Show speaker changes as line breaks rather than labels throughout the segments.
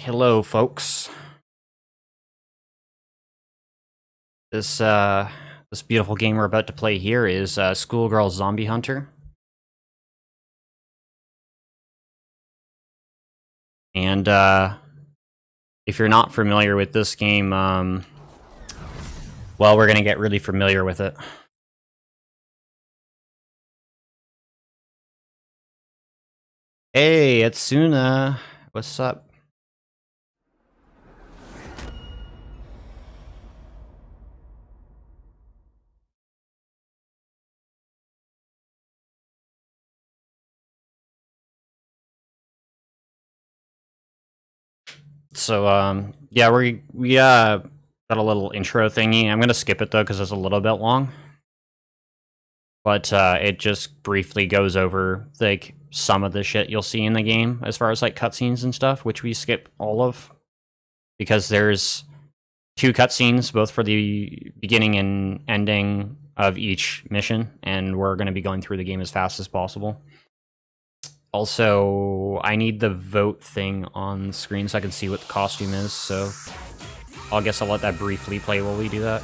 Hello, folks. This beautiful game we're about to play here is Schoolgirl Zombie Hunter. And if you're not familiar with this game, well, we're gonna get really familiar with it. Hey, it's Suna. What's up? So, yeah, we got a little intro thingy. I'm gonna skip it though because it's a little bit long. But it just briefly goes over like some of the shit you'll see in the game as far as like cutscenes and stuff, which we skip all of because there's 2 cutscenes, both for the beginning and ending of each mission, and we're going to be going through the game as fast as possible. Also, I need the vote thing on the screen so I can see what the costume is, so I guess I'll let that briefly play while we do that.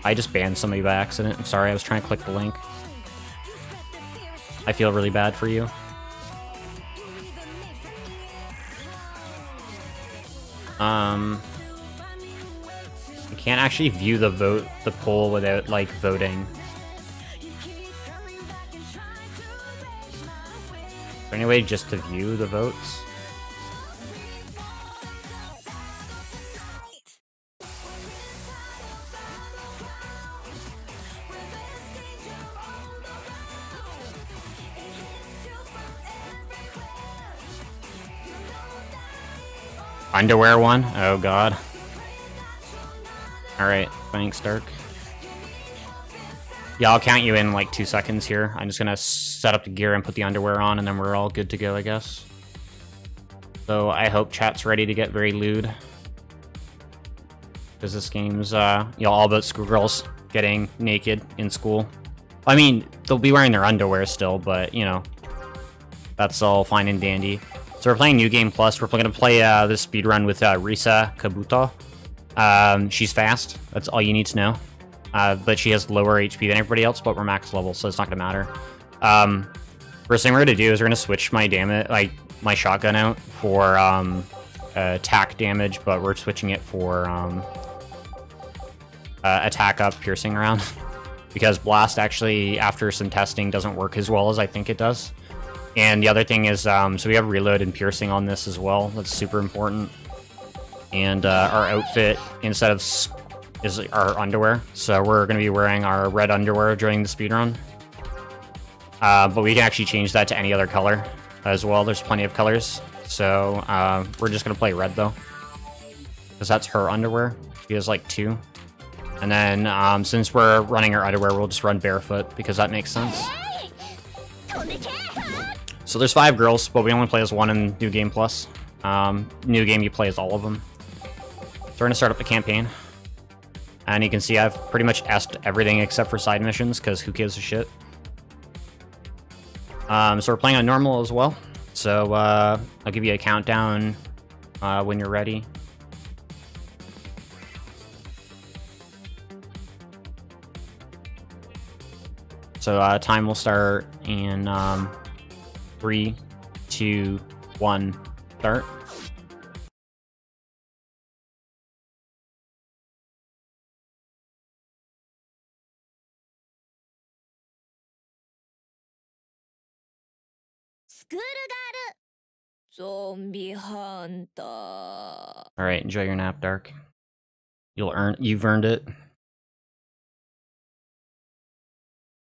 I just banned somebody by accident. I'm sorry, I was trying to click the link. I feel really bad for you. I can't actually view the poll without, like, voting. Is there any way just to view the votes? Underwear one? Oh god. Alright, thanks, Dark. Yeah, I'll count you in like 2 seconds here. I'm just gonna set up the gear and put the underwear on, and then we're all good to go, I guess. So I hope chat's ready to get very lewd. Because this game's, all about schoolgirls getting naked in school. I mean, they'll be wearing their underwear still, but, you know, that's all fine and dandy. So we're playing New Game Plus. We're going to play this speedrun with Risa Kabuto. She's fast. That's all you need to know. But she has lower HP than everybody else, but we're max level, so it's not going to matter. First thing we're going to do is we're going to switch my my shotgun out for attack damage, but we're switching it for attack up, piercing around. Because blast actually, after some testing, doesn't work as well as I think it does. And the other thing is, so we have reload and piercing on this as well. That's super important. And our outfit, instead of is our underwear. So we're going to be wearing our red underwear during the speedrun. But we can actually change that to any other color as well. There's plenty of colors. So we're just going to play red, though. Because that's her underwear. She has, like, 2. And then, since we're running our underwear, we'll just run barefoot, because that makes sense. So there's 5 girls, but we only play as 1 in New Game Plus. New Game, you play as all of them. So we're going to start up the campaign. And you can see I've pretty much S'd everything except for side missions, because who gives a shit. So we're playing on normal as well. So I'll give you a countdown when you're ready. So time will start in 3, 2, 1, start.
Zombie Hunter.
Alright, enjoy your nap, Dark. You've earned it.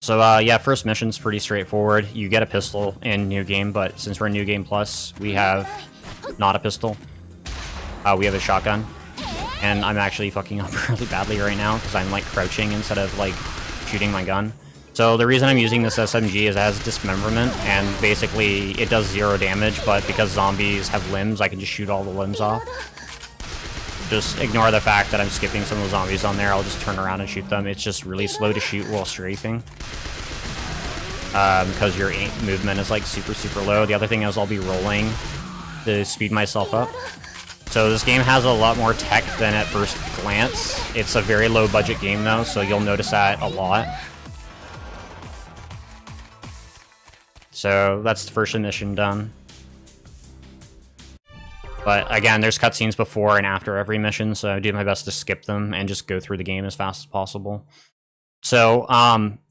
So, yeah, first mission's pretty straightforward. You get a pistol in New Game, but since we're in New Game Plus, we have not a pistol. We have a shotgun. And I'm actually fucking up really badly right now, because I'm, like, crouching instead of, like, shooting my gun. So the reason I'm using this SMG is it has dismemberment, and basically it does 0 damage, but because zombies have limbs, I can just shoot all the limbs off. Just ignore the fact that I'm skipping some of the zombies on there. I'll just turn around and shoot them. It's just really slow to shoot while strafing. because your movement is like super low. The other thing is I'll be rolling to speed myself up. So this game has a lot more tech than at first glance. It's a very low budget game though, so you'll notice that a lot. So that's the first mission done. But again, there's cutscenes before and after every mission, so I do my best to skip them and just go through the game as fast as possible. So,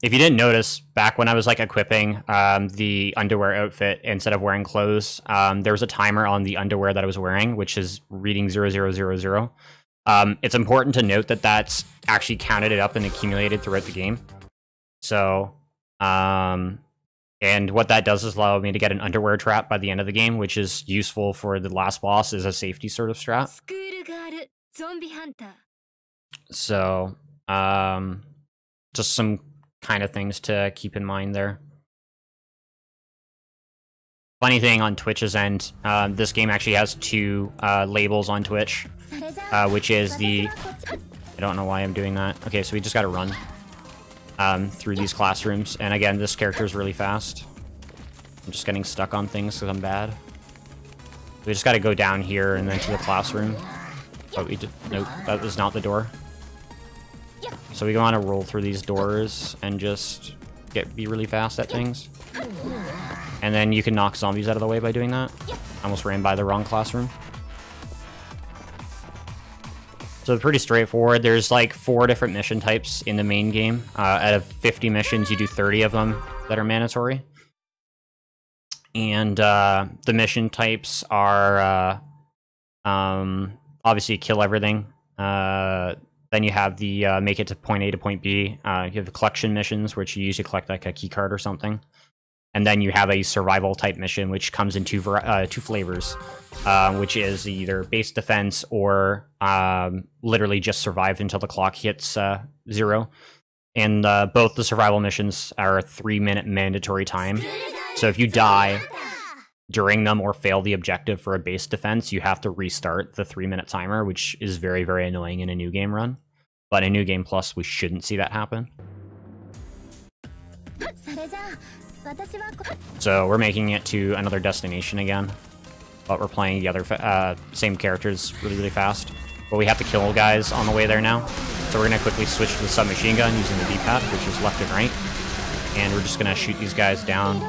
if you didn't notice, back when I was like equipping the underwear outfit, instead of wearing clothes, there was a timer on the underwear that I was wearing, which is reading 0000. It's important to note that that's actually counted it up and accumulated throughout the game. So, and what that does is allow me to get an underwear trap by the end of the game, which is useful for the last boss as a safety sort of strap. So, just some kind of things to keep in mind there. Funny thing on Twitch's end, this game actually has two labels on Twitch, which is the... I don't know why I'm doing that. Okay, so we just gotta run through these classrooms. And again, this character is really fast. I'm just getting stuck on things because I'm bad. We just gotta go down here and then to the classroom. Oh, we did... Nope, that was not the door. So we want to roll through these doors and just be really fast at things. And then you can knock zombies out of the way by doing that. Almost ran by the wrong classroom. So pretty straightforward. There's like 4 different mission types in the main game. Out of 50 missions, you do 30 of them that are mandatory. And the mission types are obviously kill everything. Then you have the make it to point A to point B. You have the collection missions, which you usually collect like a key card or something. And then you have a survival type mission, which comes in two flavors, which is either base defense or literally just survive until the clock hits 0. And both the survival missions are a 3-minute mandatory time. So if you die during them or fail the objective for a base defense, you have to restart the 3-minute timer, which is very, very annoying in a new game run. But in New Game Plus, we shouldn't see that happen. So we're making it to another destination again, but we're playing the other same characters really, really fast. But we have to kill guys on the way there now. So we're going to quickly switch to the submachine gun using the D-pad, which is left and right. And we're just going to shoot these guys down,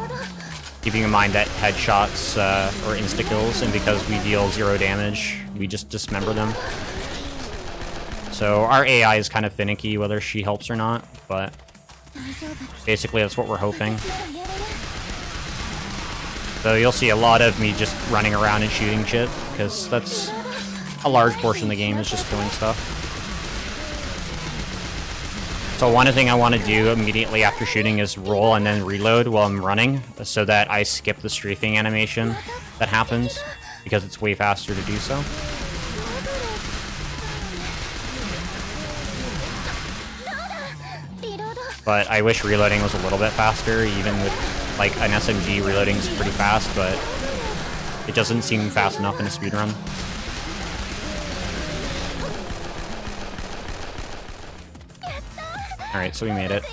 keeping in mind that headshots or insta-kills, and because we deal 0 damage, we just dismember them. So our AI is kind of finicky whether she helps or not, but basically that's what we're hoping. So you'll see a lot of me just running around and shooting shit, because that's a large portion of the game is just doing stuff. So one thing I want to do immediately after shooting is roll and then reload while I'm running, so that I skip the strafing animation that happens, because it's way faster to do so. But I wish reloading was a little bit faster, even with like an SMG reloading is pretty fast, but it doesn't seem fast enough in a speedrun. Alright, so we made it.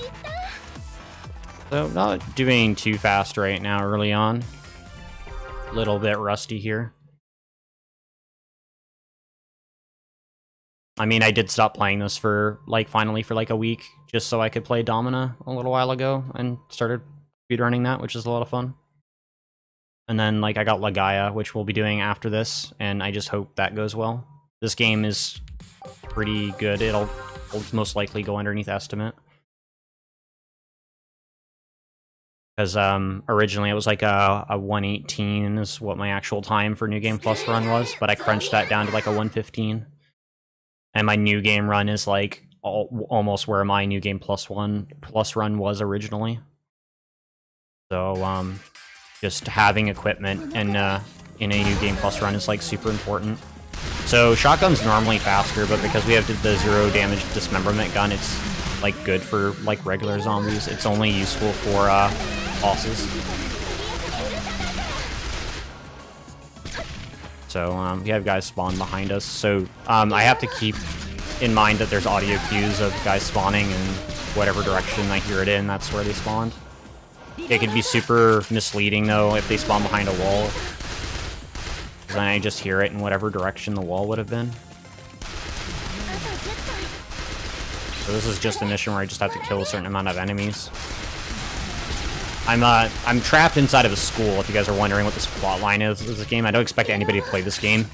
So not doing too fast right now early on. A little bit rusty here. I mean, I did stop playing this for, like, finally for, like, a week, just so I could play Domina a little while ago, and started speedrunning that, which is a lot of fun. And then, like, I got La Gaia, which we'll be doing after this, and I just hope that goes well. This game is pretty good. It'll most likely go underneath estimate. Because, originally it was like a 118 is what my actual time for New Game Plus run was, but I crunched that down to, like, a 115. And my New Game run is like almost where my New Game Plus run was originally. So just having equipment and in a New Game Plus run is like super important. So shotgun's normally faster, but because we have the 0 damage dismemberment gun, it's like good for like regular zombies. It's only useful for bosses. So we have guys spawn behind us, so I have to keep in mind that there's audio cues of guys spawning, and whatever direction I hear it in, that's where they spawned. It could be super misleading, though, if they spawn behind a wall. Then I just hear it in whatever direction the wall would have been. So this is just a mission where I just have to kill a certain amount of enemies. I'm trapped inside of a school, if you guys are wondering what this plot line is of this game. I don't expect anybody to play this game.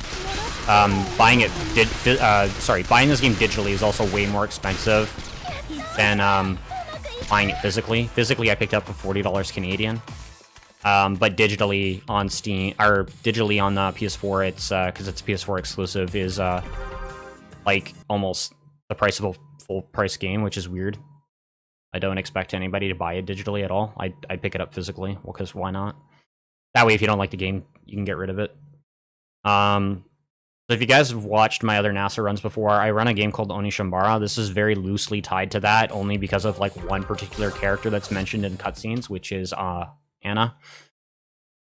Buying this game digitally is also way more expensive than buying it physically. Physically, I picked up for $40 Canadian. But digitally on Steam, or digitally on the PS4, it's because it's a PS4 exclusive, is like almost the price of a full price game, which is weird. I don't expect anybody to buy it digitally at all. I'd pick it up physically, well, because why not? That way, if you don't like the game, you can get rid of it. So if you guys have watched my other NASA runs before, I run a game called Onishambara. This is very loosely tied to that, only because of like one particular character that's mentioned in cutscenes, which is Anna.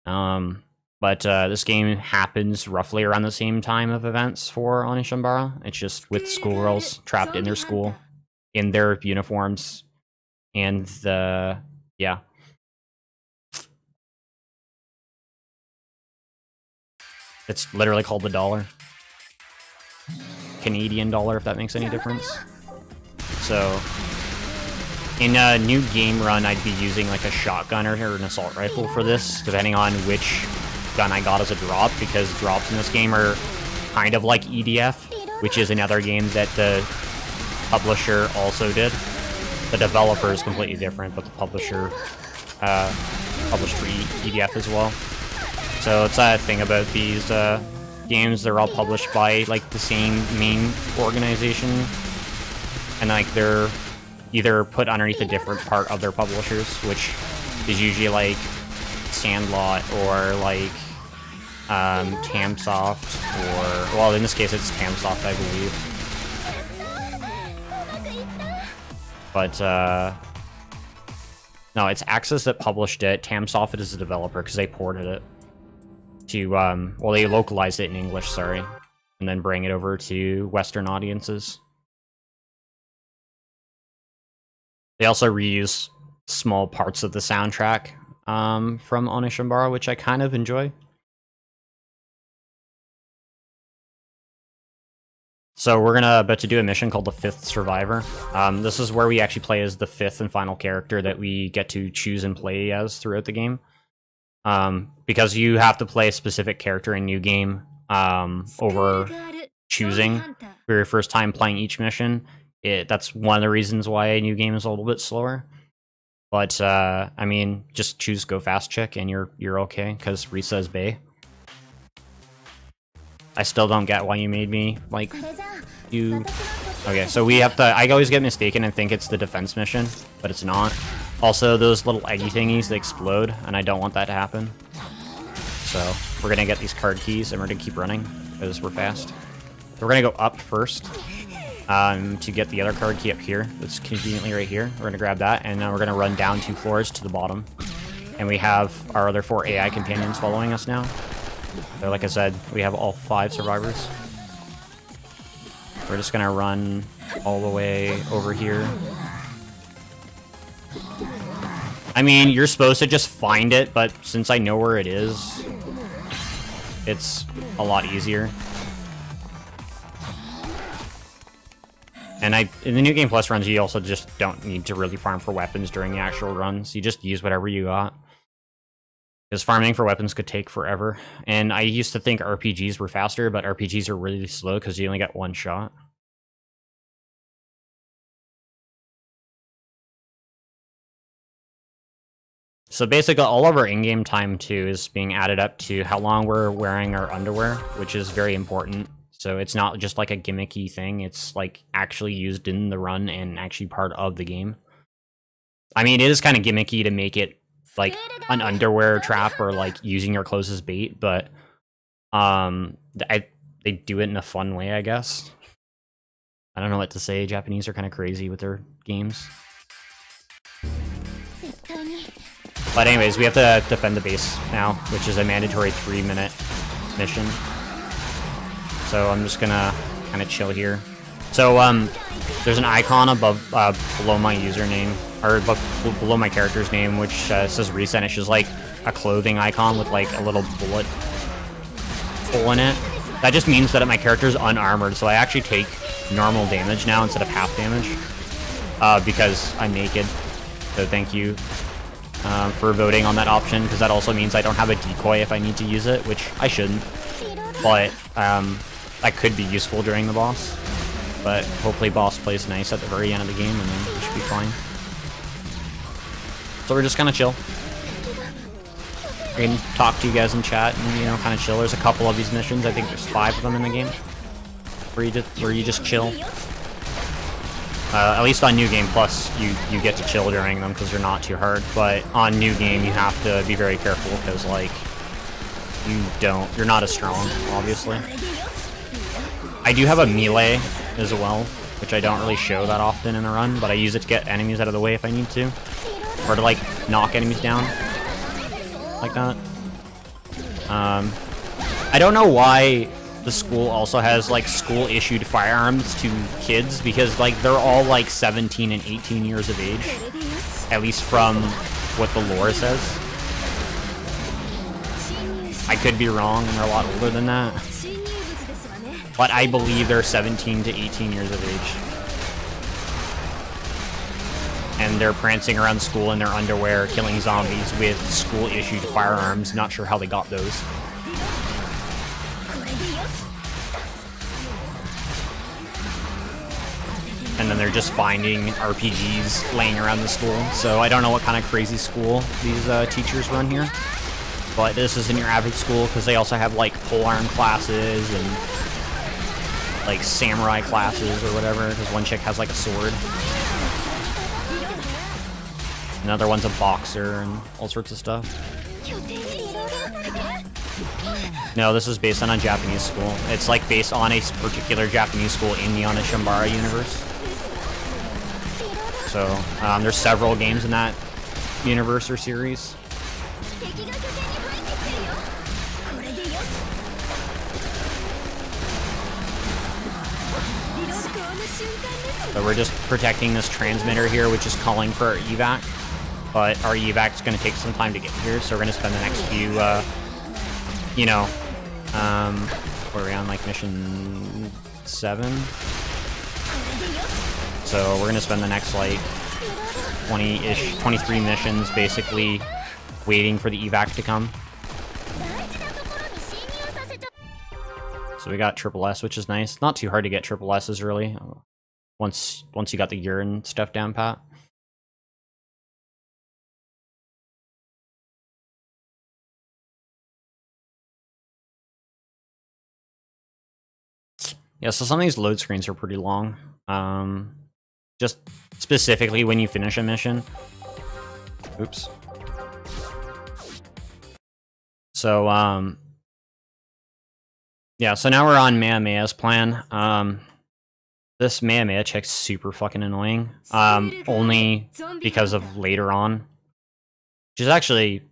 But this game happens roughly around the same time of events for Onishambara. It's just with schoolgirls trapped in their school, in their uniforms, and yeah. It's literally called the dollar. Canadian dollar, if that makes any difference. So, in a new game run, I'd be using like a shotgun or an assault rifle for this, depending on which gun I got as a drop, because drops in this game are kind of like EDF, which is another game that the publisher also did. The developer is completely different, but the publisher published for EDF as well. So it's a thing about these games, they're all published by like the same main organization, and like they're either put underneath a different part of their publishers, which is usually like Sandlot or like Tamsoft, or, well, in this case it's Tamsoft, I believe. But no, it's Axis that published it. Tamsoft is the developer because they ported it to well, they localized it in English, sorry, and then bring it over to Western audiences. They also reuse small parts of the soundtrack from Onishambara, which I kind of enjoy. So we're about to do a mission called the Fifth Survivor. This is where we actually play as the fifth and final character that we get to choose and play as throughout the game. Because you have to play a specific character in New Game over choosing for your first time playing each mission. That's one of the reasons why a New Game is a little bit slower. But, I mean, just choose Go Fast Chick and you're okay, because Risa is Bae. I still don't get why you made me, like, you... Okay, so we have to... I always get mistaken and think it's the defense mission, but it's not. Also, those little eggy thingies, they explode, and I don't want that to happen. So, we're gonna get these card keys, and we're gonna keep running, because we're fast. So we're gonna go up first, to get the other card key up here. That's conveniently right here. We're gonna grab that, and then we're gonna run down 2 floors to the bottom. And we have our other 4 AI companions following us now. So like I said, we have all 5 survivors. We're just gonna run all the way over here. I mean, you're supposed to just find it, but since I know where it is, it's a lot easier. And in the New Game Plus runs, you also just don't need to really farm for weapons during the actual runs. You just use whatever you got. Because farming for weapons could take forever. And I used to think RPGs were faster, but RPGs are really slow because you only get 1 shot. So basically all of our in-game time too is being added up to how long we're wearing our underwear, which is very important. So it's not just like a gimmicky thing, it's like actually used in the run and actually part of the game. I mean, it is kind of gimmicky to make it like an underwear trap or like using your clothes as bait, but they do it in a fun way, I guess. I don't know what to say. Japanese are kind of crazy with their games. But anyways, we have to defend the base now, which is a mandatory 3-minute mission. So I'm just gonna kind of chill here. So, there's an icon above, below my username, or below my character's name, which says reset. It's just like a clothing icon with like a little bullet hole in it. That just means that my character's unarmored, so I actually take normal damage now instead of half damage, because I'm naked. So thank you for voting on that option, because that also means I don't have a decoy if I need to use it, which I shouldn't. But that could be useful during the boss. But hopefully boss plays nice at the very end of the game, and then we should be fine. So we're just gonna chill. I can talk to you guys in chat and, you know, kind of chill. There's a couple of these missions. I think there's 5 of them in the game where you just chill. At least on New Game Plus, you get to chill during them because they're not too hard. But on New Game, you have to be very careful because, like, you're not as strong, obviously. I do have a melee as well, which I don't really show that often in the run, but I use it to get enemies out of the way if I need to, or to like knock enemies down, like that. I don't know why the school also has like school-issued firearms to kids, because like they're all like 17 and 18 years of age, at least from what the lore says. I could be wrong, and they're a lot older than that. But I believe they're 17 to 18 years of age. And they're prancing around school in their underwear, killing zombies with school-issued firearms. Not sure how they got those. And then they're just finding RPGs laying around the school. So I don't know what kind of crazy school these teachers run here. But this isn't your average school, because they also have like polearm classes and like samurai classes or whatever, because one chick has like a sword. Another one's a boxer and all sorts of stuff. No, this is based on a Japanese school. It's like based on a particular Japanese school in the Shambara universe. So there's several games in that universe or series. So we're just protecting this transmitter here, which is calling for our evac. But our evac is going to take some time to get here, so we're going to spend the next few, you know, what are we on, like mission 7? So we're going to spend the next, like, 20-ish, 23 missions, basically waiting for the evac to come. So we got triple S, which is nice. Not too hard to get triple S's, really. Once you got the gear and stuff down pat. Yeah, so some of these load screens are pretty long. Just specifically when you finish a mission. Oops. So, yeah, so now we're on Maea's plan. This Maeamea chick's super fucking annoying. Only because of later on. She's actually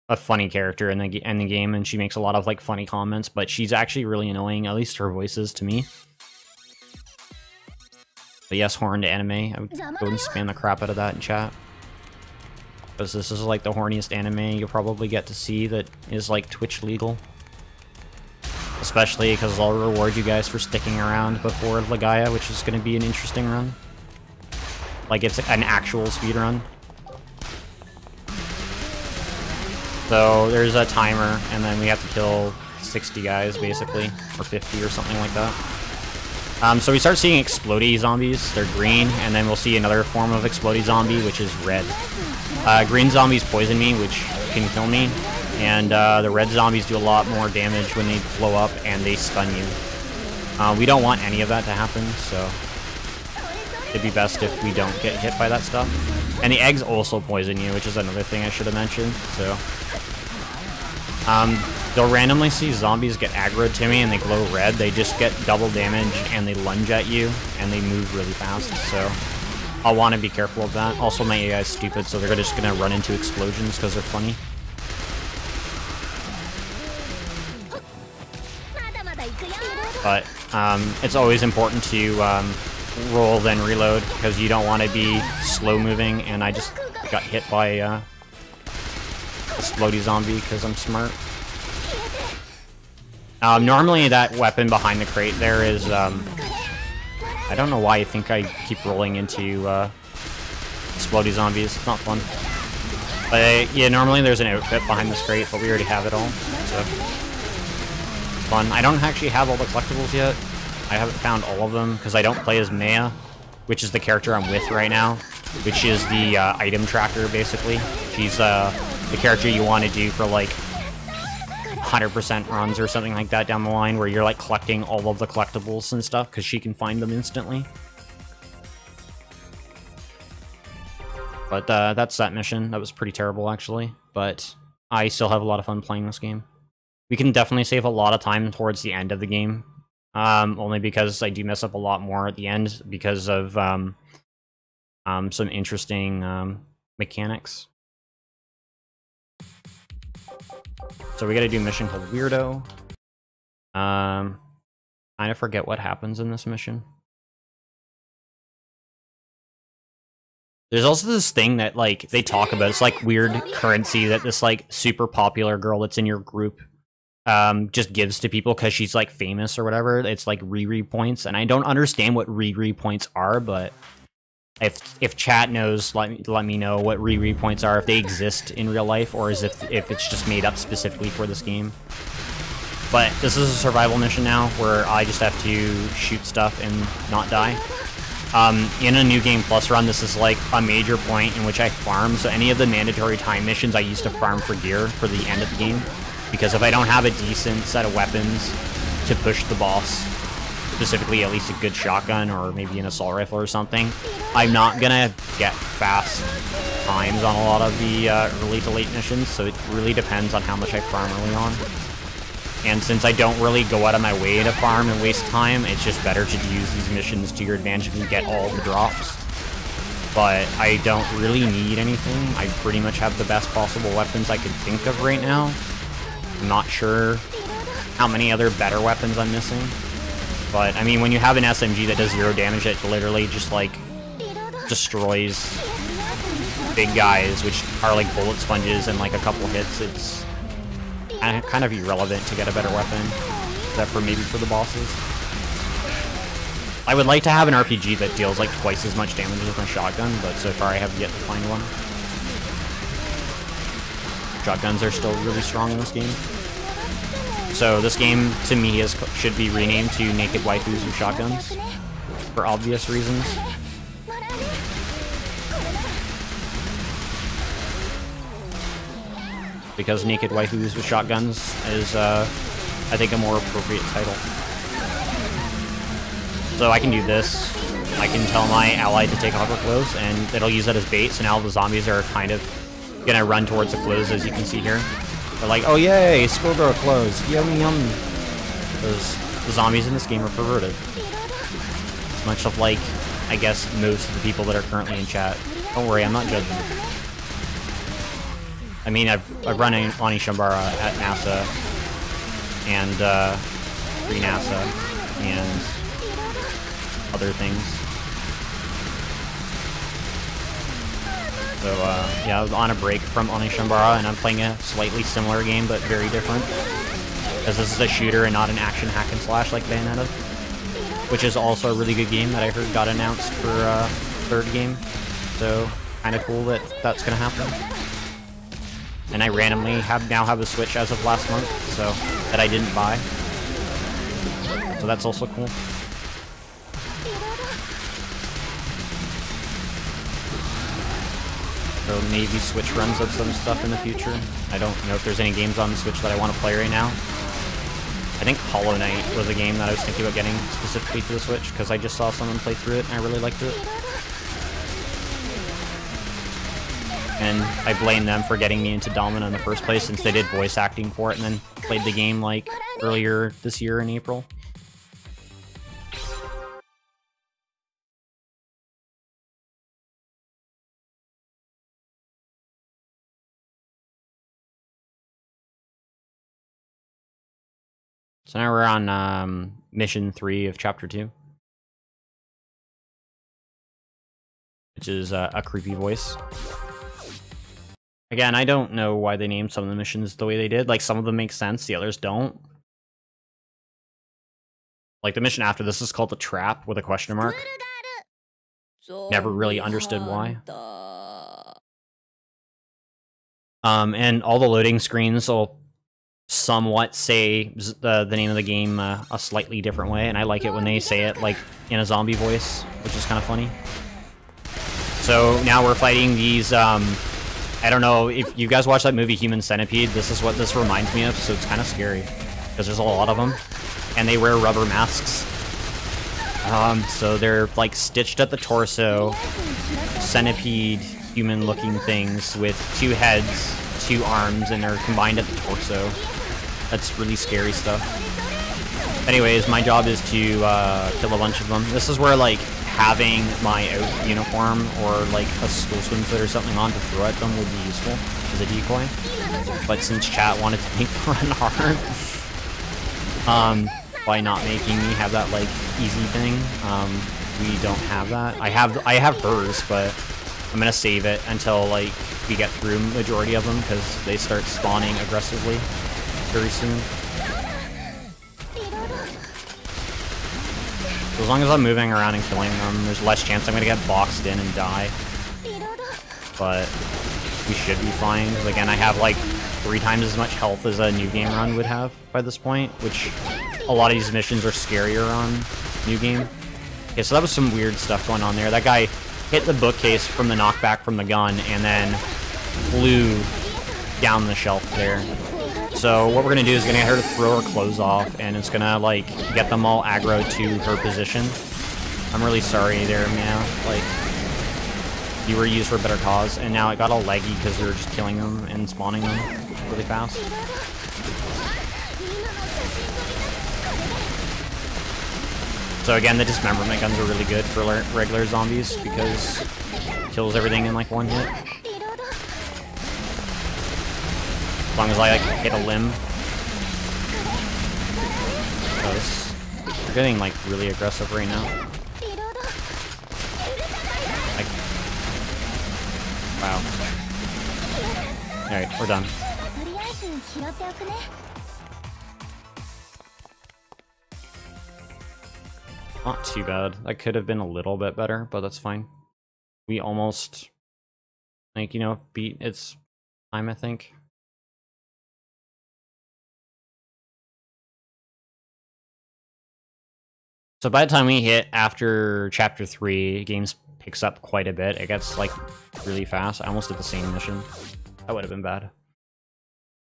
a funny character in the game, and she makes a lot of like funny comments, but she's actually really annoying, at least her voice is to me. But yes, horned anime. I would go and spam the crap out of that in chat. Because this is like the horniest anime you'll probably get to see that is like Twitch legal. Especially because I'll reward you guys for sticking around before Legaia, which is going to be an interesting run. Like, it's an actual speedrun. So, there's a timer, and then we have to kill 60 guys, basically. Or 50 or something like that. So we start seeing explodey zombies. They're green, and then we'll see another form of explodey zombie, which is red. Green zombies poison me, which can kill me. And the red zombies do a lot more damage when they blow up and they stun you. We don't want any of that to happen, so it'd be best if we don't get hit by that stuff. And the eggs also poison you, which is another thing I should have mentioned. So they'll randomly see zombies get aggroed to me and they glow red. They just get double damage and they lunge at you and they move really fast. So I'll want to be careful of that. Also, my AI is stupid, so they're just gonna run into explosions because they're funny. But it's always important to roll then reload, because you don't want to be slow moving, and I just got hit by a explodey zombie because I'm smart. Normally that weapon behind the crate there is, I don't know why I think I keep rolling into explodey zombies. It's not fun. But yeah, normally there's an outfit behind this crate, but we already have it all, so it's fun. I don't actually have all the collectibles yet. I haven't found all of them, because I don't play as Maya, which is the character I'm with right now, which is the item tracker, basically. She's the character you want to do for, like, 100% runs or something like that down the line, where you're, like, collecting all of the collectibles and stuff, because she can find them instantly. But that's that mission. That was pretty terrible, actually, but I still have a lot of fun playing this game. We can definitely save a lot of time towards the end of the game, only because I do mess up a lot more at the end because of some interesting mechanics. So we gotta do a mission called Weirdo. Kind of forget what happens in this mission. There's also this thing that, like, they talk about. It's like weird currency that this, like, super popular girl that's in your group just gives to people because she's, like, famous or whatever. It's like Riri points, and I don't understand what Riri points are, but if chat knows, let me know what Riri points are, if they exist in real life, or is if it's just made up specifically for this game. But this is a survival mission now, where I just have to shoot stuff and not die. In a New Game Plus run, this is like a major point in which I farm, so any of the mandatory time missions I used to farm for gear for the end of the game, because if I don't have a decent set of weapons to push the boss, specifically at least a good shotgun or maybe an assault rifle or something, I'm not gonna get fast times on a lot of the early to late missions, so it really depends on how much I farm early on. And since I don't really go out of my way to farm and waste time, it's just better to use these missions to your advantage and get all the drops. But I don't really need anything. I pretty much have the best possible weapons I could think of right now. I'm not sure how many other better weapons I'm missing. But, I mean, when you have an SMG that does 0 damage, it literally just, like, destroys big guys, which are like bullet sponges and, like, a couple hits. It's kind of irrelevant to get a better weapon, except for maybe for the bosses. I would like to have an RPG that deals like twice as much damage as my shotgun, but so far I have yet to find one. Shotguns are still really strong in this game. So this game, to me, should be renamed to Naked Waifus with Shotguns, for obvious reasons. Because Naked Waifus with Shotguns is, I think, a more appropriate title. So I can do this. I can tell my ally to take off her clothes, and it'll use that as bait, so now the zombies are kind of gonna run towards the clothes, as you can see here. They're like, oh yay, schoolgirl clothes, yummy yum. Because the zombies in this game are perverted. It's much of like, I guess, most of the people that are currently in chat. Don't worry, I'm not judging. I mean, I've run Ani Shambara at NASA, and Free NASA, and other things. So yeah, I was on a break from Ani Shambara, and I'm playing a slightly similar game, but very different. Because this is a shooter and not an action hack and slash like Bayonetta, which is also a really good game that I heard got announced for third game. So kind of cool that that's gonna happen. And I randomly now have a Switch as of last month, so that I didn't buy. So that's also cool. So maybe Switch runs of some stuff in the future. I don't know if there's any games on the Switch that I want to play right now. I think Hollow Knight was a game that I was thinking about getting specifically for the Switch, because I just saw someone play through it and I really liked it. And I blame them for getting me into Domina in the first place, since they did voice acting for it and then played the game like earlier this year in April. So now we're on mission 3 of chapter 2. Which is a creepy voice. Again, I don't know why they named some of the missions the way they did. Like, some of them make sense, the others don't. Like, the mission after this is called The Trap with a question mark. Never really understood why. And all the loading screens will somewhat say the name of the game a slightly different way, and I like it when they say it, like, in a zombie voice, which is kind of funny. So now we're fighting these, I don't know, if you guys watch that movie Human Centipede, this is what this reminds me of, so it's kind of scary. Because there's a lot of them, and they wear rubber masks. So they're, like, stitched at the torso, centipede, human-looking things with 2 heads, 2 arms, and they're combined at the torso. That's really scary stuff. Anyways, my job is to kill a bunch of them. This is where, like, having my out uniform or like a school swimsuit or something on to throw at them would be useful as a decoy. But since chat wanted to make me run hard, by not making me have that like easy thing, we don't have that. I have hers, but I'm gonna save it until like we get through majority of them because they start spawning aggressively very soon. As long as I'm moving around and killing them, there's less chance I'm gonna get boxed in and die. But we should be fine. Again, I have like 3 times as much health as a new game run would have by this point, which a lot of these missions are scarier on new game. Okay, so that was some weird stuff going on there. That guy hit the bookcase from the knockback from the gun and then flew down the shelf there. So what we're gonna do is gonna get her to throw her clothes off, and it's gonna like get them all aggro to her position. I'm really sorry there, man. Like, you were used for a better cause, and now it got all laggy because we were just killing them and spawning them really fast. So again, the dismemberment guns are really good for regular zombies because it kills everything in like 1 hit. As long as I like hit a limb. Oh, they're getting like really aggressive right now. Like, wow. Alright, we're done. Not too bad. That could have been a little bit better, but that's fine. We almost, like, you know, beat its time, I think. So by the time we hit after chapter 3, games picks up quite a bit. It gets like really fast. I almost did the same mission. That would have been bad.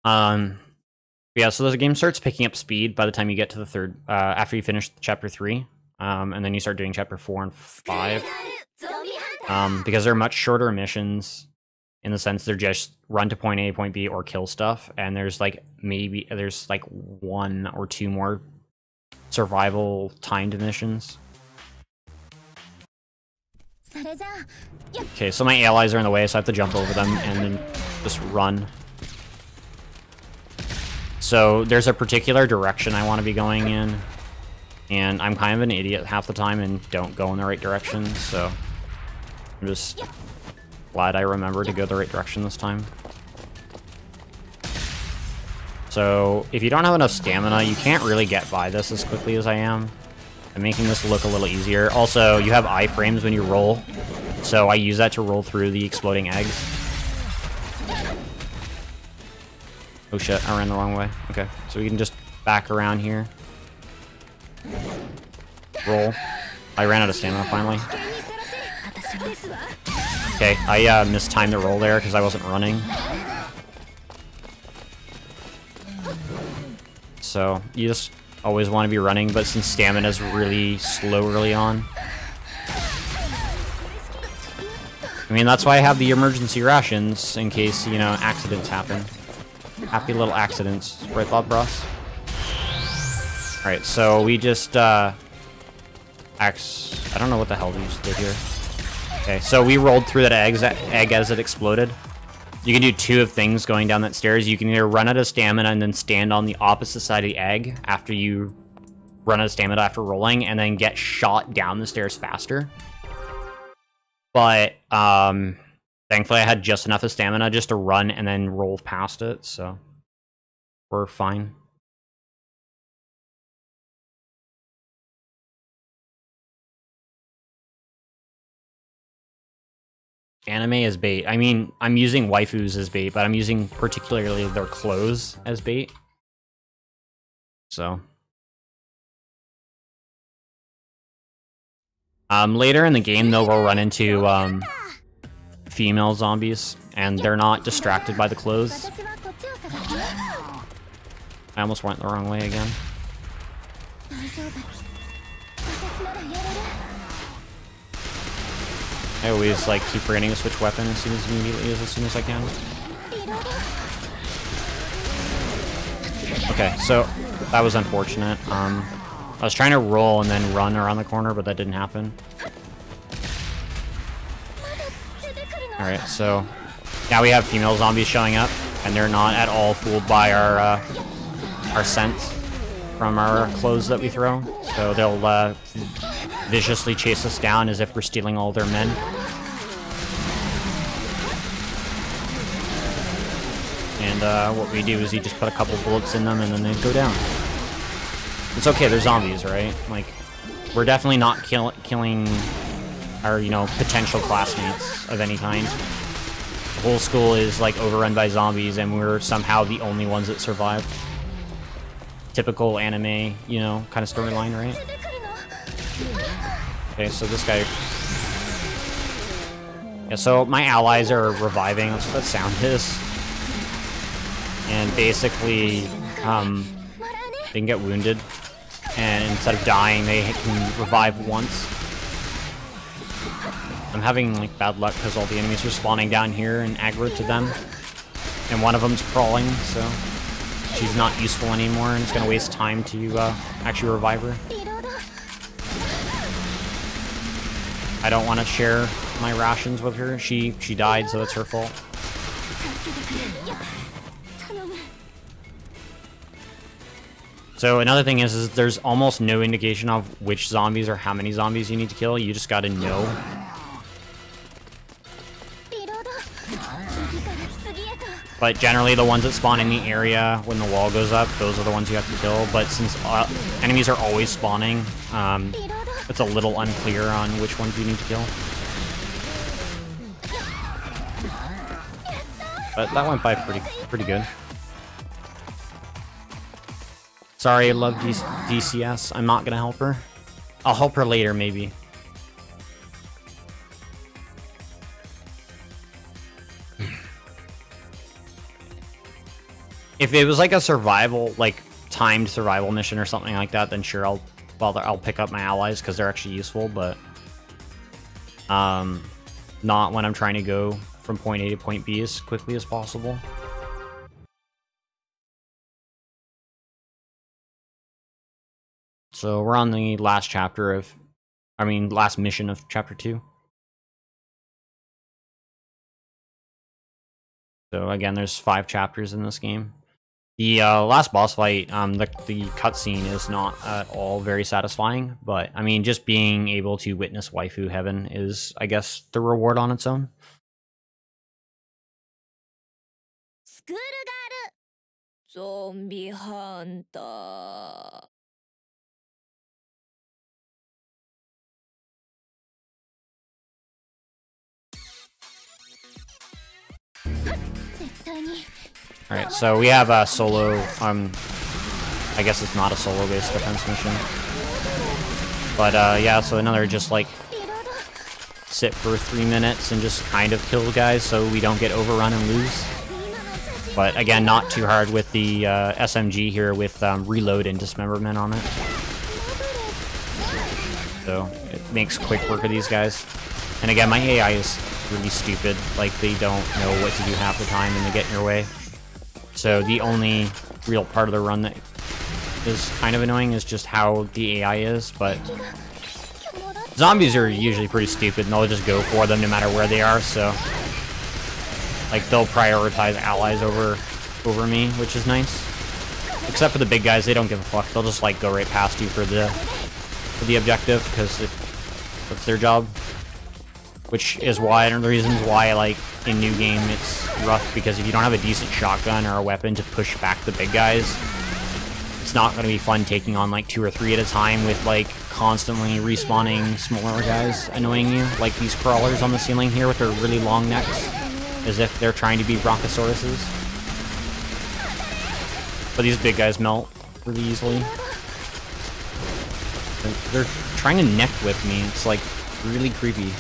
Yeah, so the game starts picking up speed by the time you get to the third, after you finish chapter 3. And then you start doing chapter 4 and 5. Because they're much shorter missions in the sense they're just run to point A, point B, or kill stuff. And there's like, there's like 1 or 2 more survival timed missions. Okay, so my allies are in the way, so I have to jump over them and then just run. So there's a particular direction I want to be going in, and I'm kind of an idiot half the time and don't go in the right direction, so I'm just glad I remember to go the right direction this time. So if you don't have enough stamina, you can't really get by this as quickly as I am. I'm making this look a little easier. Also, you have iframes when you roll, so I use that to roll through the exploding eggs. Oh shit, I ran the wrong way. Okay, so we can just back around here. Roll. I ran out of stamina finally. Okay, I mistimed the roll there because I wasn't running. So you just always want to be running, but since stamina is really slow early on. I mean, that's why I have the emergency rations, in case, you know, accidents happen. Happy little accidents. Right, Bob Ross? Alright, so we just, I don't know what the hell we just did here. Okay, so we rolled through that egg as it exploded. You can do 2 of things going down that stairs. You can either run out of stamina and then stand on the opposite side of the egg after you run out of stamina after rolling and then get shot down the stairs faster. But thankfully I had just enough of stamina just to run and then roll past it, so we're fine. Anime as bait. I mean, I'm using waifus as bait, but I'm using particularly their clothes as bait. So. Later in the game, though, we'll run into female zombies, and they're not distracted by the clothes. I almost went the wrong way again. I always like keep forgetting to switch weapon as soon as I can. Okay, so that was unfortunate. I was trying to roll and then run around the corner, but that didn't happen. Alright, so now we have female zombies showing up, and they're not at all fooled by our scent from our clothes that we throw. So they'll viciously chase us down as if we're stealing all their men. And what we do is you just put a couple bullets in them and then they go down. It's okay, they're zombies, right? Like, we're definitely not killing our, you know, potential classmates of any kind. The whole school is, like, overrun by zombies and we're somehow the only ones that survive. Typical anime, you know, kind of storyline, right? Okay, so this guy... Yeah, so my allies are reviving, that's what that sound is. And basically, they can get wounded, and instead of dying, they can revive once. I'm having, like, bad luck because all the enemies are spawning down here and aggro to them. And one of them's crawling, so she's not useful anymore, and it's gonna waste time to actually revive her. I don't want to share my rations with her. She died, so that's her fault. So another thing is there's almost no indication of which zombies or how many zombies you need to kill. You just gotta know. But generally the ones that spawn in the area when the wall goes up, those are the ones you have to kill. But since enemies are always spawning, it's a little unclear on which ones you need to kill. But that went by pretty good. Sorry, I love DCS. I'm not gonna help her. I'll help her later, maybe. If it was like a survival, like timed survival mission or something like that, then sure, I'll pick up my allies because they're actually useful. But not when I'm trying to go from point A to point B as quickly as possible. So we're on the last chapter of, last mission of chapter 2. So again, there's 5 chapters in this game. The last boss fight, the cutscene is not at all very satisfying, but I mean, just being able to witness waifu heaven is, I guess, the reward on its own.
Zombie hunter.
Alright, so we have a solo, I guess it's not a solo-based defense mission. But, yeah, so another just, like, sit for 3 minutes and just kind of kill guys so we don't get overrun and lose. But, again, not too hard with the SMG here with reload and dismemberment on it. So, it makes quick work of these guys. And again, my AI is really stupid. Like, they don't know what to do half the time and they get in your way. So the only real part of the run that is kind of annoying is just how the AI is, but zombies are usually pretty stupid and they'll just go for them no matter where they are, so like they'll prioritize allies over me, which is nice. Except for the big guys, they don't give a fuck. They'll just like go right past you for the objective because that's their job. Which is why, one of the reasons why, like, in new game it's rough, because if you don't have a decent shotgun or a weapon to push back the big guys, it's not going to be fun taking on like 2 or 3 at a time with like constantly respawning smaller guys annoying you, like these crawlers on the ceiling here with their really long necks, as if they're trying to be brontosauruses. But these big guys melt really easily. They're trying to neck whip me. It's like really creepy.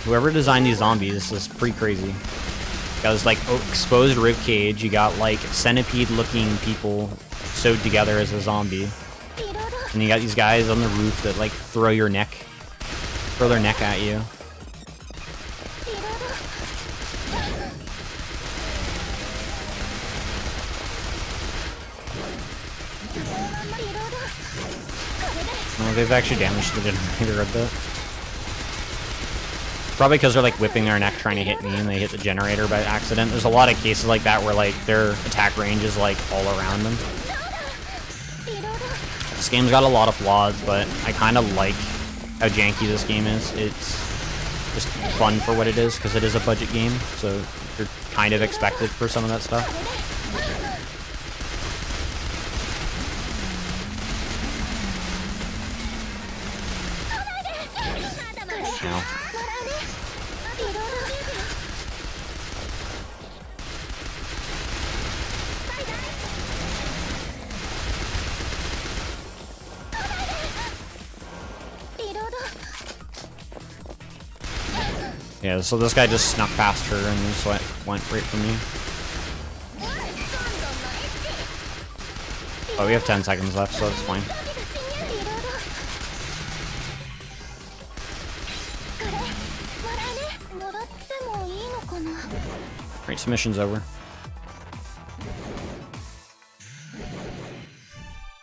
Whoever designed these zombies, this is pretty crazy. Got this like exposed rib cage. You got like centipede-looking people sewed together as a zombie, and you got these guys on the roof that like throw their neck at you. Well, they've actually damaged the generator a bit. Probably because they're like whipping their neck trying to hit me and they hit the generator by accident. There's a lot of cases like that where like their attack range is like all around them. This game's got a lot of flaws, but I kind of like how janky this game is. It's just fun for what it is because it is a budget game, so you're kind of expected for some of that stuff. Now. Yeah, so this guy just snuck past her and just went right for me. Oh, we have 10 seconds left, so that's fine. Right, so mission's over.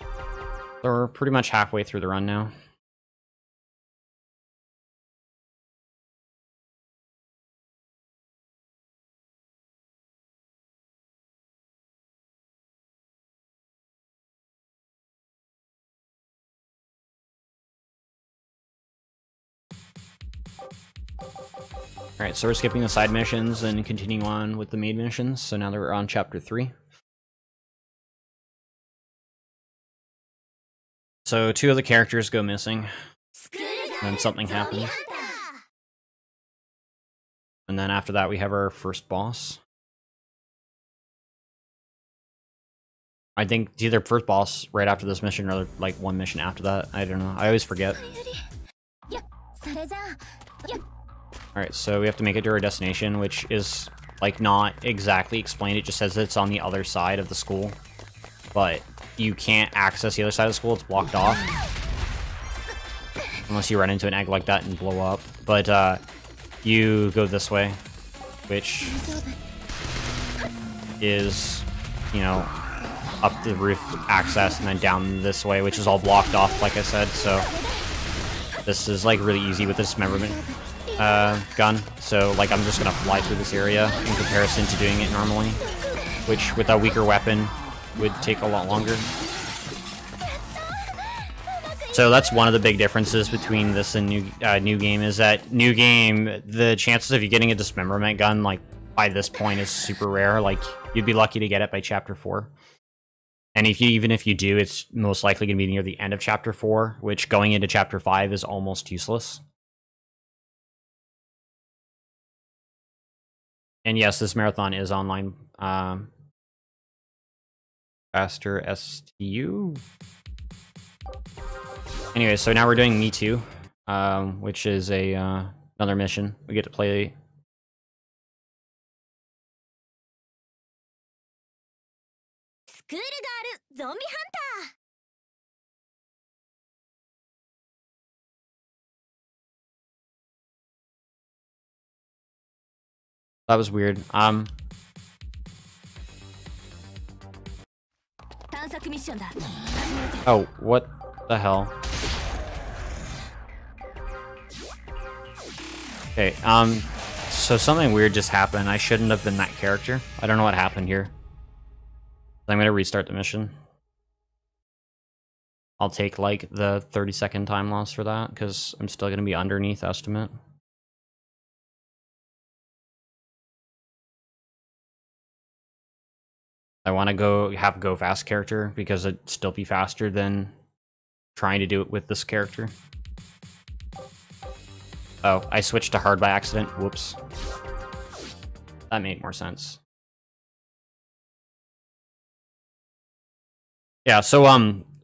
So we're pretty much halfway through the run now. Alright, so we're skipping the side missions and continuing on with the main missions. So now that we're on chapter 3. So 2 of the characters go missing, and something happens. And then after that we have our first boss. I think it's either first boss right after this mission or like one mission after that. I don't know. I always forget. Alright, so we have to make it to our destination, which is like not exactly explained. It just says that it's on the other side of the school. But you can't access the other side of the school, it's blocked off. Unless you run into an egg like that and blow up. But you go this way, which is, you know, up the roof access, and then down this way, which is all blocked off, like I said. So this is like really easy with the dismemberment gun. So like I'm just gonna fly through this area in comparison to doing it normally, which with a weaker weapon would take a lot longer. So that's one of the big differences between this and new game, is that new game, the chances of you getting a dismemberment gun like by this point is super rare. Like you'd be lucky to get it by chapter 4. And even if you do, it's most likely going to be near the end of chapter 4, which going into chapter 5 is almost useless. And yes, this marathon is online. Faster STU. Anyway, so now we're doing Me Too, which is a another mission. We get to play. That was weird. Oh, what the hell? Okay, so something weird just happened. I shouldn't have been that character. I don't know what happened here. I'm gonna restart the mission. I'll take like the 30-second time loss for that because I'm still gonna be underneath estimate. I want to have go fast character because it'd still be faster than trying to do it with this character. Oh, I switched to hard by accident. Whoops. That made more sense. Yeah, so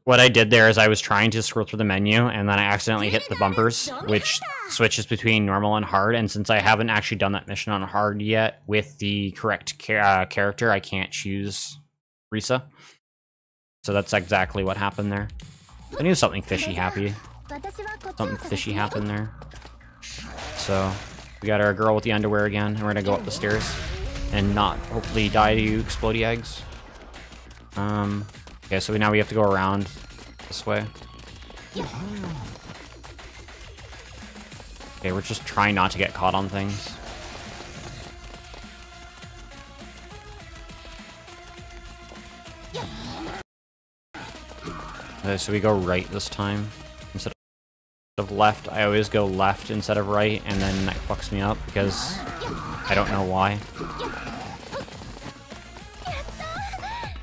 what I did there is I was trying to scroll through the menu and then I accidentally hit the bumpers, which switches between normal and hard, and since I haven't actually done that mission on hard yet with the correct character, I can't choose Risa. So that's exactly what happened there. I knew something fishy happened. Something fishy happened there. So we got our girl with the underwear again, and we're gonna go up the stairs and not hopefully die to explodey eggs. Okay, so now we have to go around this way. Okay, we're just trying not to get caught on things. Okay, so we go right this time instead of left. I always go left instead of right, and then that fucks me up because I don't know why.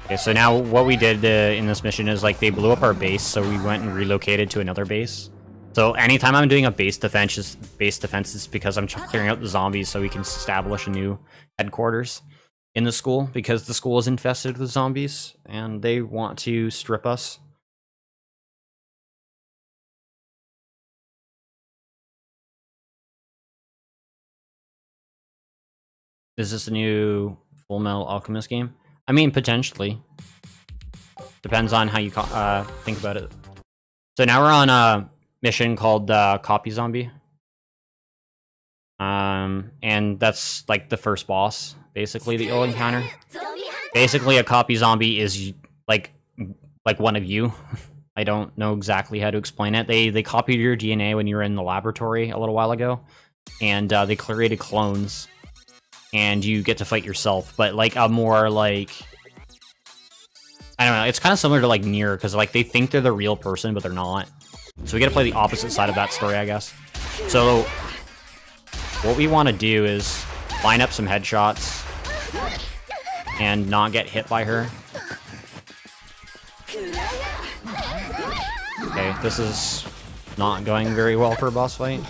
Okay, so now what we did in this mission is like they blew up our base, so we went and relocated to another base. So anytime I'm doing a base defense is because I'm clearing out the zombies so we can establish a new headquarters in the school, because the school is infested with zombies and they want to strip us. Is this a new Full Metal Alchemist game? I mean, potentially. Depends on how you think about it. So now we're on a mission called Copy Zombie. And that's like the first boss, basically, that you'll encounter. Basically, a Copy Zombie is like one of you. I don't know exactly how to explain it. They copied your DNA when you were in the laboratory a little while ago, and they created clones. And you get to fight yourself, but like a more like, I don't know, it's kind of similar to like Nier, because like they think they're the real person, but they're not. So we gotta play the opposite side of that story, I guess. So what we want to do is line up some headshots and not get hit by her. Okay, this is not going very well for a boss fight.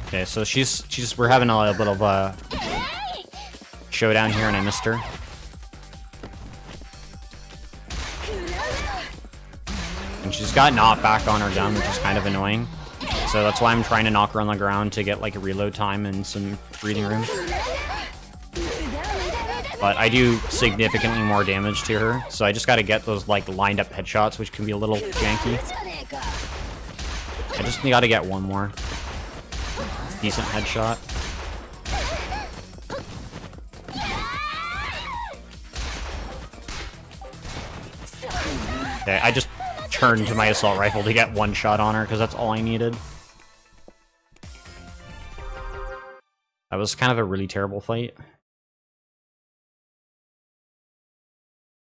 Okay, so we're having a little bit of a showdown here, and I missed her. And she's got knocked back on her gun, which is kind of annoying. So that's why I'm trying to knock her on the ground to get like a reload time and some breathing room. But I do significantly more damage to her, so I just gotta get those like lined up headshots, which can be a little janky. I just gotta get one more decent headshot. Okay, I just turned to my assault rifle to get one shot on her because that's all I needed. That was kind of a really terrible fight.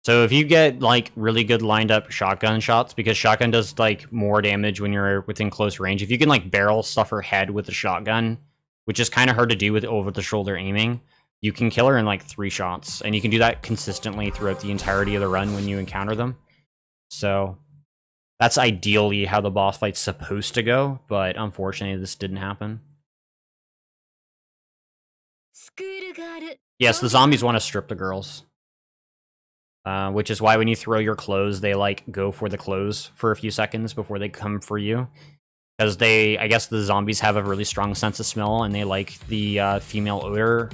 So if you get like really good lined up shotgun shots, because shotgun does like more damage when you're within close range. If you can like barrel stuff her head with the shotgun, which is kind of hard to do with over the shoulder aiming, you can kill her in like 3 shots, and you can do that consistently throughout the entirety of the run when you encounter them. So that's ideally how the boss fight's supposed to go, but unfortunately this didn't happen. Yes, the zombies want to strip the girls. Which is why when you throw your clothes, they like go for the clothes for a few seconds before they come for you. Because I guess the zombies have a really strong sense of smell, and they like the female odor.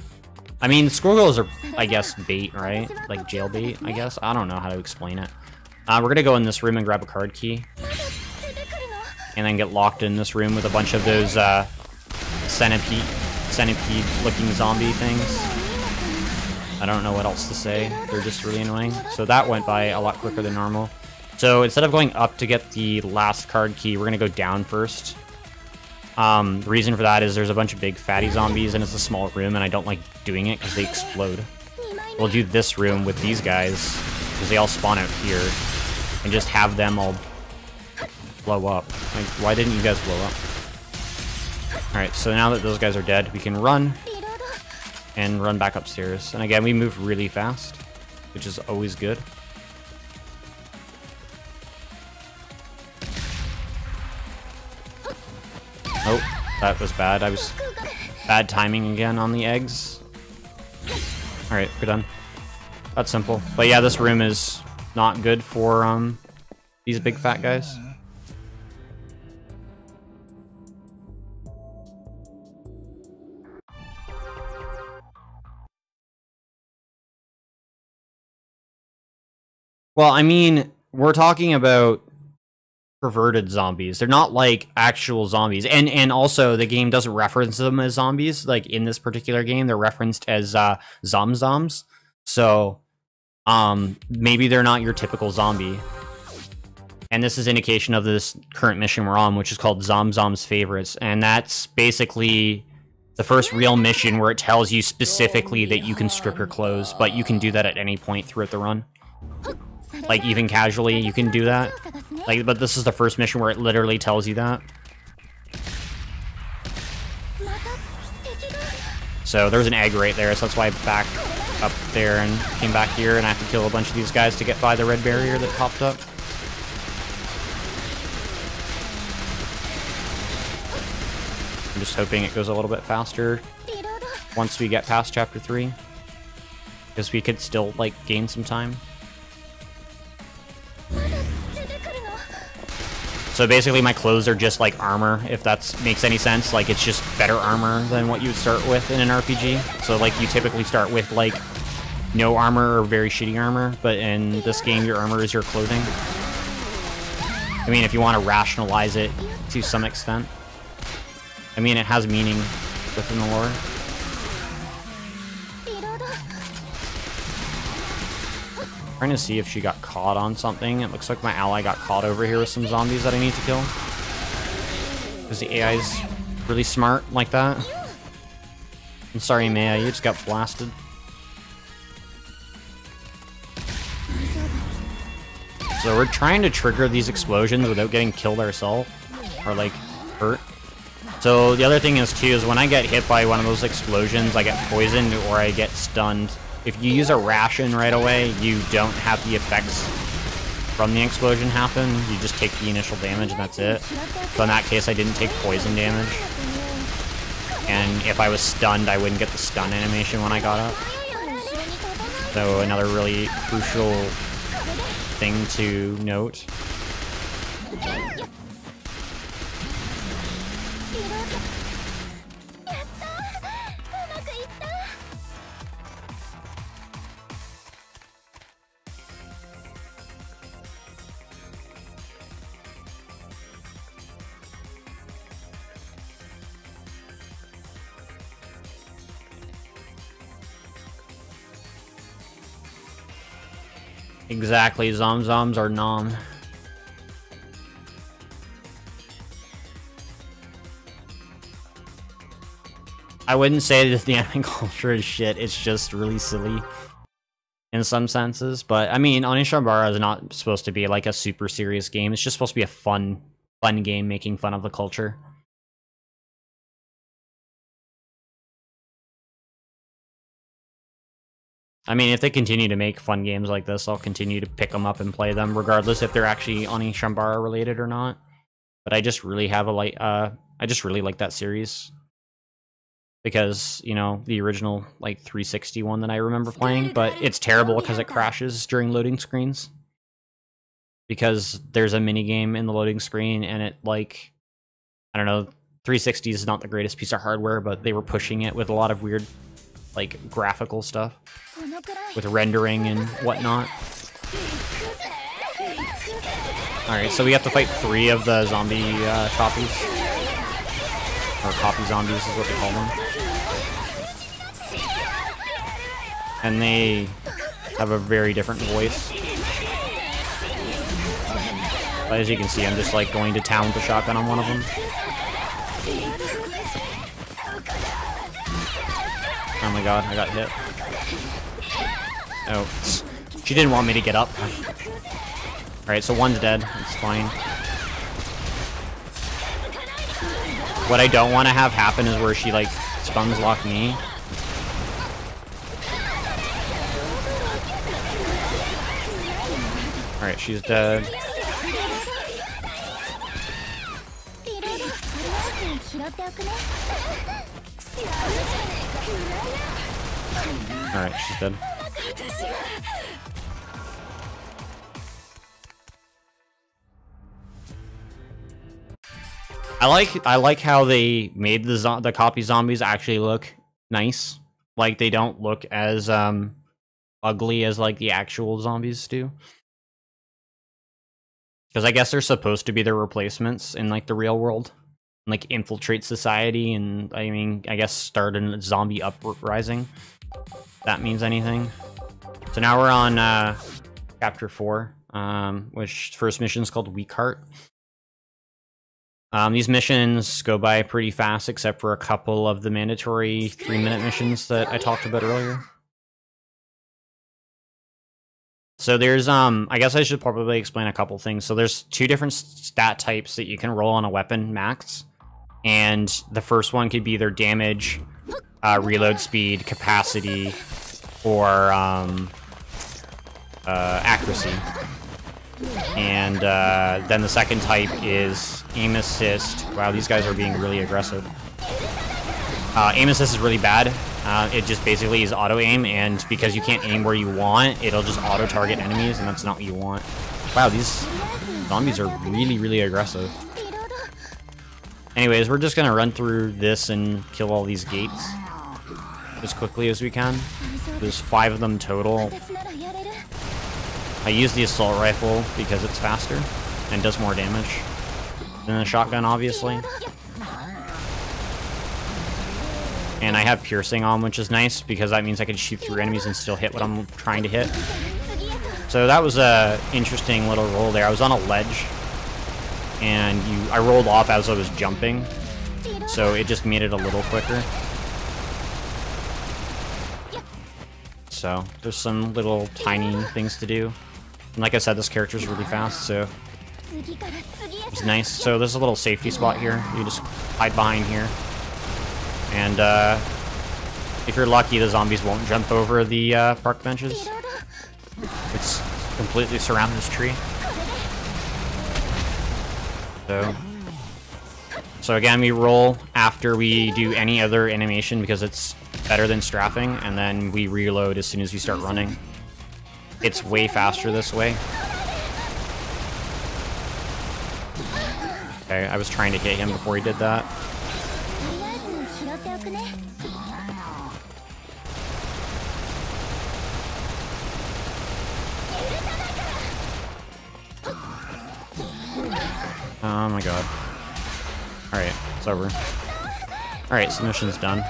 I mean, squirrels are, I guess, bait, right? Like jail bait, I guess. I don't know how to explain it. We're gonna go in this room and grab a card key. And then get locked in this room with a bunch of those centipede-looking zombie things. I don't know what else to say. They're just really annoying. So that went by a lot quicker than normal. So instead of going up to get the last card key, we're going to go down first. The reason for that is there's a bunch of big fatty zombies and it's a small room, and I don't like doing it because they explode. We'll do this room with these guys because they all spawn out here, and just have them all blow up. Like, why didn't you guys blow up? Alright, so now that those guys are dead, we can run and run back upstairs. And again, we move really fast, which is always good. Oh, that was bad. I was bad timing again on the eggs. Alright, we're done. That's simple. But yeah, this room is not good for these big fat guys. Well, I mean, we're talking about perverted zombies. They're not like actual zombies. And also the game doesn't reference them as zombies. Like in this particular game, they're referenced as zomzoms. So maybe they're not your typical zombie. And this is indication of this current mission we're on, which is called Zomzom's Favorites. And that's basically the first real mission where it tells you specifically that you can strip your clothes, but you can do that at any point throughout the run. Like, even casually, you can do that. Like, but this is the first mission where it literally tells you that. So there's an egg right there, so that's why I backed up there and came back here, and I have to kill a bunch of these guys to get by the red barrier that popped up. I'm just hoping it goes a little bit faster once we get past chapter 3. Because we could still, like, gain some time. So basically my clothes are just like armor, if that makes any sense. Like, it's just better armor than what you would start with in an RPG. So like, you typically start with like no armor or very shitty armor, but in this game your armor is your clothing. I mean, if you want to rationalize it to some extent. I mean, it has meaning within the lore. Trying to see if she got caught on something. It looks like my ally got caught over here with some zombies that I need to kill. Because the AI is really smart like that. I'm sorry, Maya, you just got blasted. So we're trying to trigger these explosions without getting killed ourselves. Or, like, hurt. So the other thing is, too, is when I get hit by one of those explosions, I get poisoned or I get stunned. If you use a ration right away, you don't have the effects from the explosion happen. You just take the initial damage and that's it. So in that case, I didn't take poison damage. And if I was stunned, I wouldn't get the stun animation when I got up. So another really crucial thing to note. Exactly, zomzoms are nom. I wouldn't say that the anime culture is shit, it's just really silly in some senses. But I mean, Onishambara is not supposed to be like a super serious game, it's just supposed to be a fun game making fun of the culture. I mean, if they continue to make fun games like this, I'll continue to pick them up and play them, regardless if they're actually Onishambara related or not. But I just really have I just really like that series. Because, you know, the original, like, 360 one that I remember playing, but it's terrible because it crashes during loading screens. Because there's a minigame in the loading screen, and it, like, I don't know, 360 is not the greatest piece of hardware, but they were pushing it with a lot of weird, like, graphical stuff. With rendering and whatnot. Alright, so we have to fight 3 of the zombie copies. Or copy zombies is what they call them. And they have a very different voice. But as you can see, I'm just like going to town with a shotgun on one of them. Oh my god, I got hit. Oh, she didn't want me to get up. Alright, so one's dead. It's fine. What I don't want to have happen is where she, like, stuns lock me. Alright, she's dead. Alright, she's dead. I like how they made the copy zombies actually look nice. Like, they don't look as ugly as like the actual zombies do. Because I guess they're supposed to be their replacements in like the real world. Like infiltrate society and, I mean, I guess start a zombie uprising. If that means anything. So now we're on chapter 4, which first mission is called Weak Heart. These missions go by pretty fast, except for a couple of the mandatory 3-minute missions that I talked about earlier. So there's, I guess I should probably explain a couple things. So there's 2 different stat types that you can roll on a weapon max. And the first one could be either damage, reload speed, capacity, or accuracy. And then the second type is aim assist. Wow, these guys are being really aggressive. Aim assist is really bad. It just basically is auto aim, and because you can't aim where you want, it'll just auto target enemies, and that's not what you want. Wow, these zombies are really, really aggressive. Anyways, we're just gonna run through this and kill all these gates as quickly as we can. There's 5 of them total. I use the assault rifle because it's faster and does more damage than the shotgun, obviously. And I have piercing on, which is nice because that means I can shoot through enemies and still hit what I'm trying to hit. So that was a interesting little roll there. I was on a ledge, and I rolled off as I was jumping, so it just made it a little quicker. So there's some little tiny things to do. And like I said, this character is really fast, so it's nice. So there's a little safety spot here. You just hide behind here. And if you're lucky, the zombies won't jump over the park benches. It's completely surrounded this tree. So again, we roll after we do any other animation because it's better than strafing, and then we reload as soon as we start running. It's way faster this way. Okay, I was trying to hit him before he did that. Oh my god. Alright, it's over. Alright, so mission's done.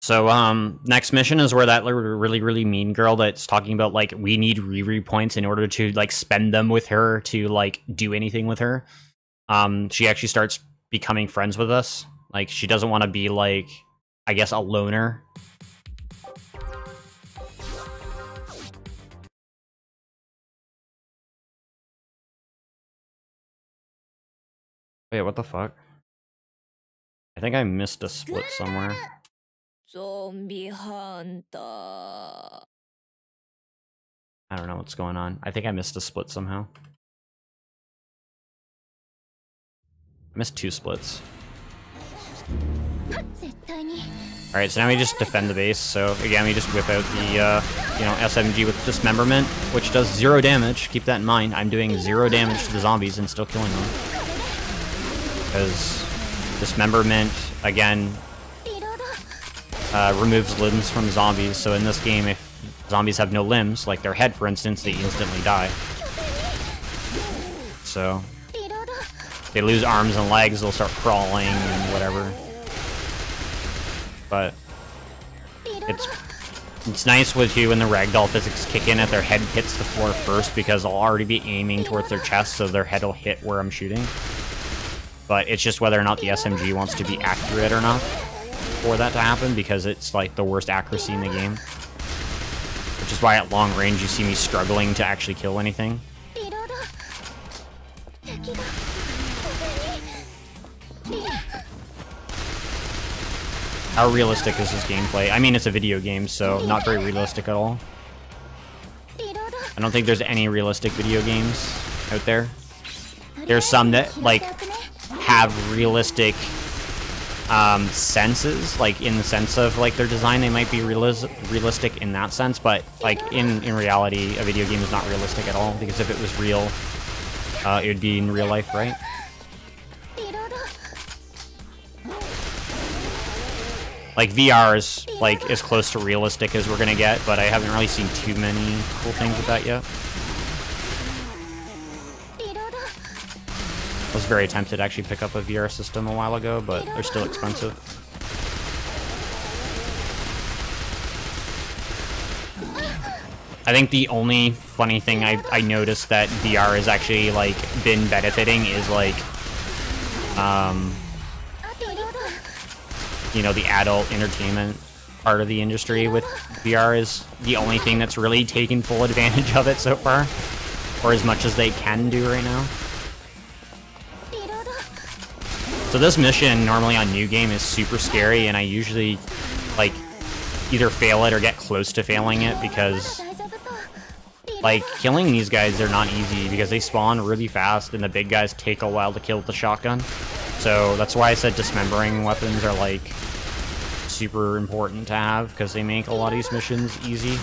So, next mission is where that really, really mean girl that's talking about, like, we need Riri points in order to, like, spend them with her to, like, do anything with her. She actually starts becoming friends with us. Like, she doesn't want to be, like, I guess, a loner. Wait, what the fuck? I think I missed a split somewhere.
Zombie hunter.
I don't know what's going on. I think I missed a split somehow. I missed 2 splits. Alright, so now we just defend the base. So again, we just whip out the, you know, SMG with Dismemberment, which does 0 damage. Keep that in mind. I'm doing 0 damage to the zombies and still killing them. Because Dismemberment, again, removes limbs from zombies. So in this game, if zombies have no limbs, like their head, for instance, they instantly die. So if they lose arms and legs, they'll start crawling and whatever. But it's It's nice with you when the ragdoll physics kick in if their head hits the floor first, because I'll already be aiming towards their chest, so their head will hit where I'm shooting. But it's just whether or not the SMG wants to be accurate or not for that to happen, because it's like the worst accuracy in the game. Which is why at long range you see me struggling to actually kill anything. How realistic is this gameplay? I mean, it's a video game, so not very realistic at all. I don't think there's any realistic video games out there. There's some that, like, have realistic senses, like, in the sense of, like, their design, they might be realistic in that sense, but, like, in reality, a video game is not realistic at all, because if it was real, it would be in real life, right? Like, VR is, like, as close to realistic as we're gonna get, but I haven't really seen too many cool things with that yet. I was very tempted to actually pick up a VR system a while ago, but they're still expensive. I think the only funny thing I noticed that VR has actually, like, been benefiting is, like, you know, the adult entertainment part of the industry with VR is the only thing that's really taken full advantage of it so far, or as much as they can do right now. So this mission normally on New Game is super scary, and I usually, like, either fail it or get close to failing it, because, like, killing these guys, they're not easy, because they spawn really fast, and the big guys take a while to kill with the shotgun. So that's why I said dismembering weapons are, like, super important to have, because they make a lot of these missions easy.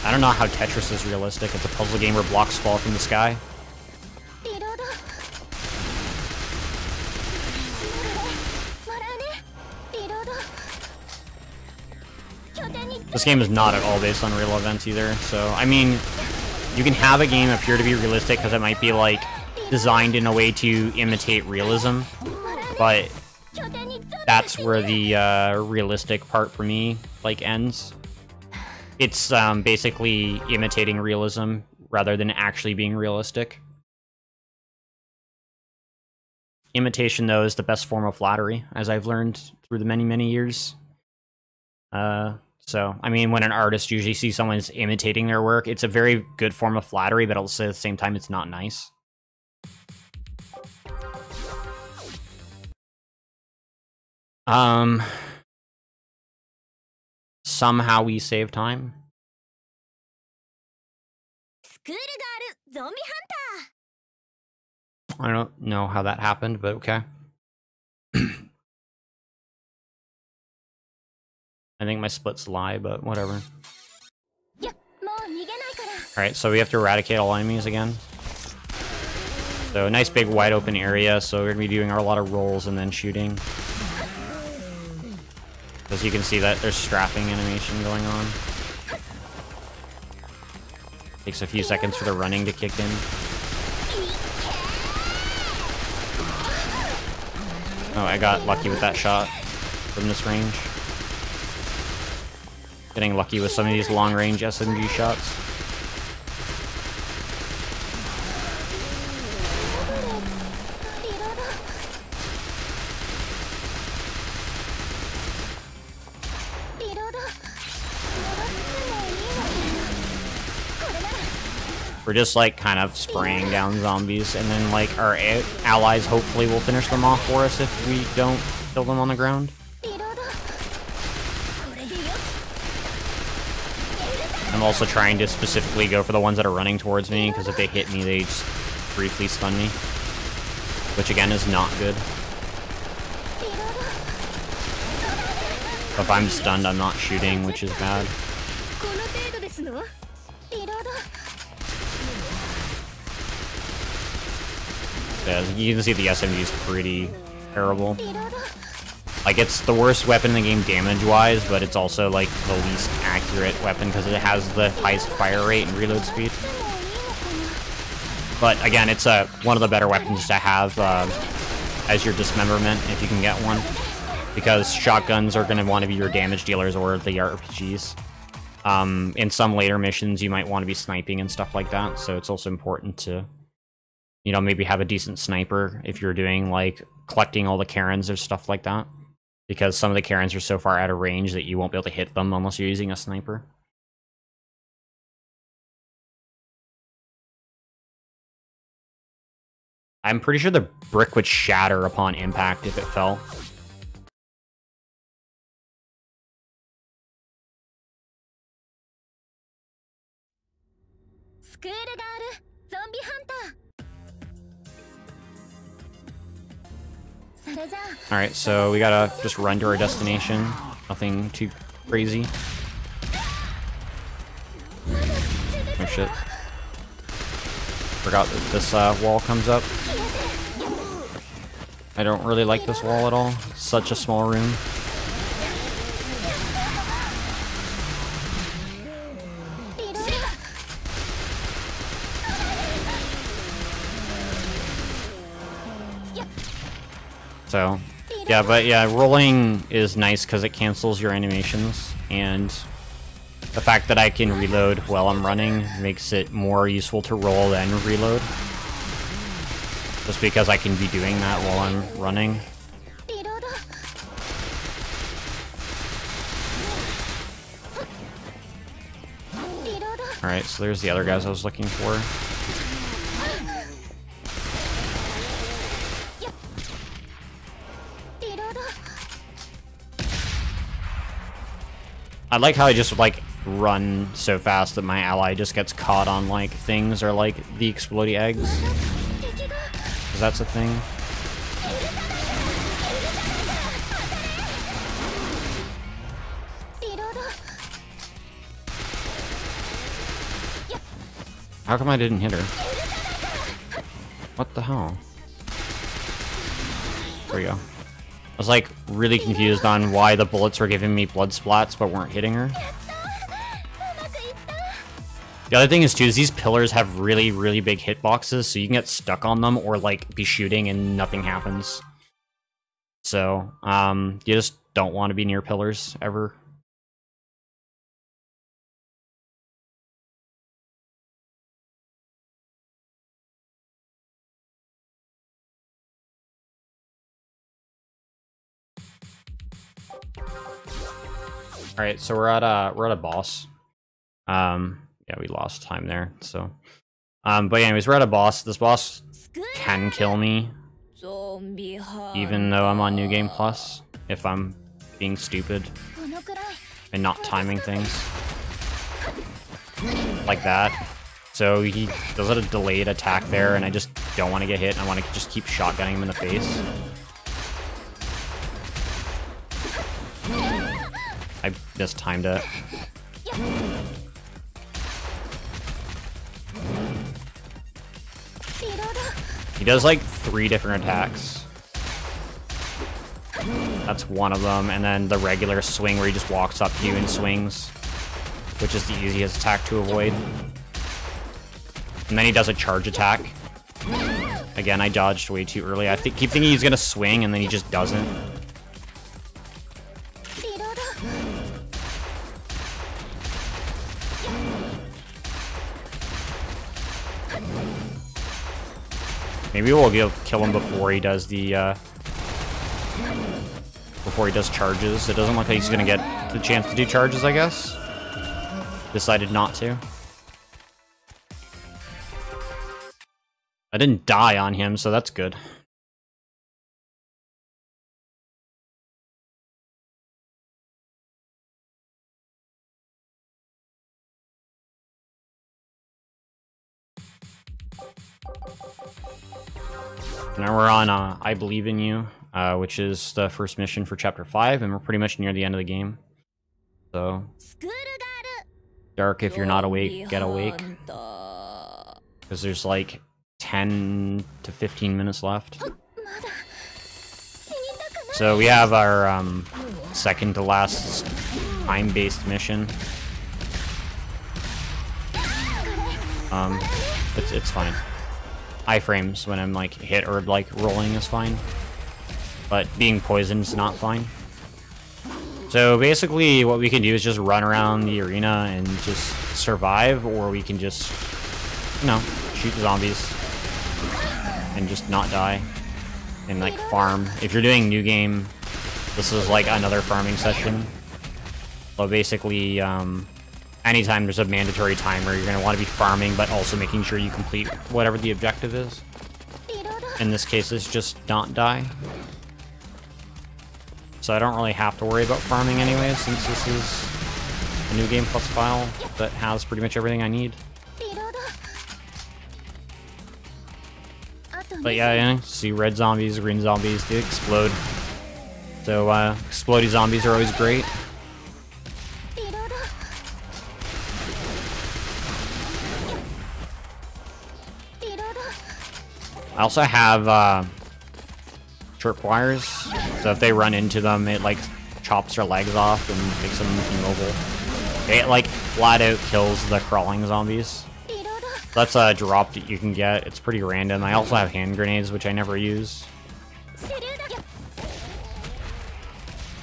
I don't know how Tetris is realistic. It's a puzzle game where blocks fall from the sky. This game is not at all based on real events either, so, I mean, you can have a game appear to be realistic because it might be, like, designed in a way to imitate realism, but that's where the realistic part for me, like, ends. It's basically imitating realism rather than actually being realistic. Imitation, though, is the best form of flattery, as I've learned through the many, many years. So, I mean, when an artist usually sees someone's imitating their work, it's a very good form of flattery, but also at the same time, it's not nice. Somehow we save time. I don't know how that happened, but okay. I think my splits lie, but whatever. Alright, so we have to eradicate all enemies again. So, nice big wide open area, so we're going to be doing a lot of rolls and then shooting. As you can see that there's strapping animation going on. Takes a few seconds for the running to kick in. Oh, I got lucky with that shot from this range. Getting lucky with some of these long-range SMG shots. We're just, like, kind of spraying down zombies, and then, like, our allies hopefully will finish them off for us if we don't kill them on the ground. I'm also trying to specifically go for the ones that are running towards me, because if they hit me, they just briefly stun me. Which, again, is not good. If I'm stunned, I'm not shooting, which is bad. Yeah, you can see the SMG is pretty terrible. Like, it's the worst weapon in the game damage-wise, but it's also, like, the least accurate weapon because it has the highest fire rate and reload speed. But, again, it's one of the better weapons to have as your dismemberment if you can get one, because shotguns are going to want to be your damage dealers or the RPGs. In some later missions, you might want to be sniping and stuff like that, so it's also important to, you know, maybe have a decent sniper if you're doing, like, collecting all the Karens or stuff like that, because some of the Karens are so far out of range that you won't be able to hit them unless you're using a sniper. I'm pretty sure the brick would shatter upon impact if it fell. Alright, so we gotta just run to our destination. Nothing too crazy. Oh shit. Forgot that this wall comes up. I don't really like this wall at all. It's such a small room. So, yeah, but yeah, rolling is nice because it cancels your animations, and the fact that I can reload while I'm running makes it more useful to roll than reload. Just because I can be doing that while I'm running. Alright, so there's the other guys I was looking for. I like how I just, like, run so fast that my ally just gets caught on, like, things or, like, the explodey eggs. Because that's a thing. How come I didn't hit her? What the hell? There we go. I was, like, really confused on why the bullets were giving me blood splats but weren't hitting her. The other thing is, too, is these pillars have really, really big hitboxes, so you can get stuck on them or, like, be shooting and nothing happens. So, you just don't want to be near pillars, ever. Alright, so we're at a boss. Yeah, we lost time there, so. But anyways, we're at a boss. This boss can kill me, even though I'm on New Game Plus, if I'm being stupid and not timing things. Like that. So he does a delayed attack there, and I just don't want to get hit, and I want to just keep shotgunning him in the face. I just timed it. He does like 3 different attacks. That's one of them, and then the regular swing where he just walks up to you and swings, which is the easiest attack to avoid. And then he does a charge attack. Again, I dodged way too early. I keep thinking he's gonna swing, and then he just doesn't. Maybe we'll kill him before he does the, before he does charges. It doesn't look like he's gonna get the chance to do charges, I guess. Decided not to. I didn't die on him, so that's good. Now we're on I Believe in You, which is the first mission for Chapter 5, and we're pretty much near the end of the game. So, dark if you're not awake, get awake. Because there's like 10 to 15 minutes left. So we have our second to last time-based mission. It's fine. Iframes when I'm like hit or like rolling is fine. but being poisoned is not fine. So basically what we can do is just run around the arena and just survive, or we can just, you know, shoot zombies and just not die and like farm. If you're doing new game, this is like another farming session. So basically, anytime there's a mandatory timer, you're going to want to be farming, but also making sure you complete whatever the objective is. In this case, it's just not die. So I don't really have to worry about farming anyway, since this is a new game plus file that has pretty much everything I need. But yeah, see red zombies, green zombies, they explode. So explodey zombies are always great. I also have tripwires, so if they run into them, it like chops their legs off and makes them immobile. It like flat out kills the crawling zombies. That's a drop that you can get. It's pretty random. I also have hand grenades, which I never use.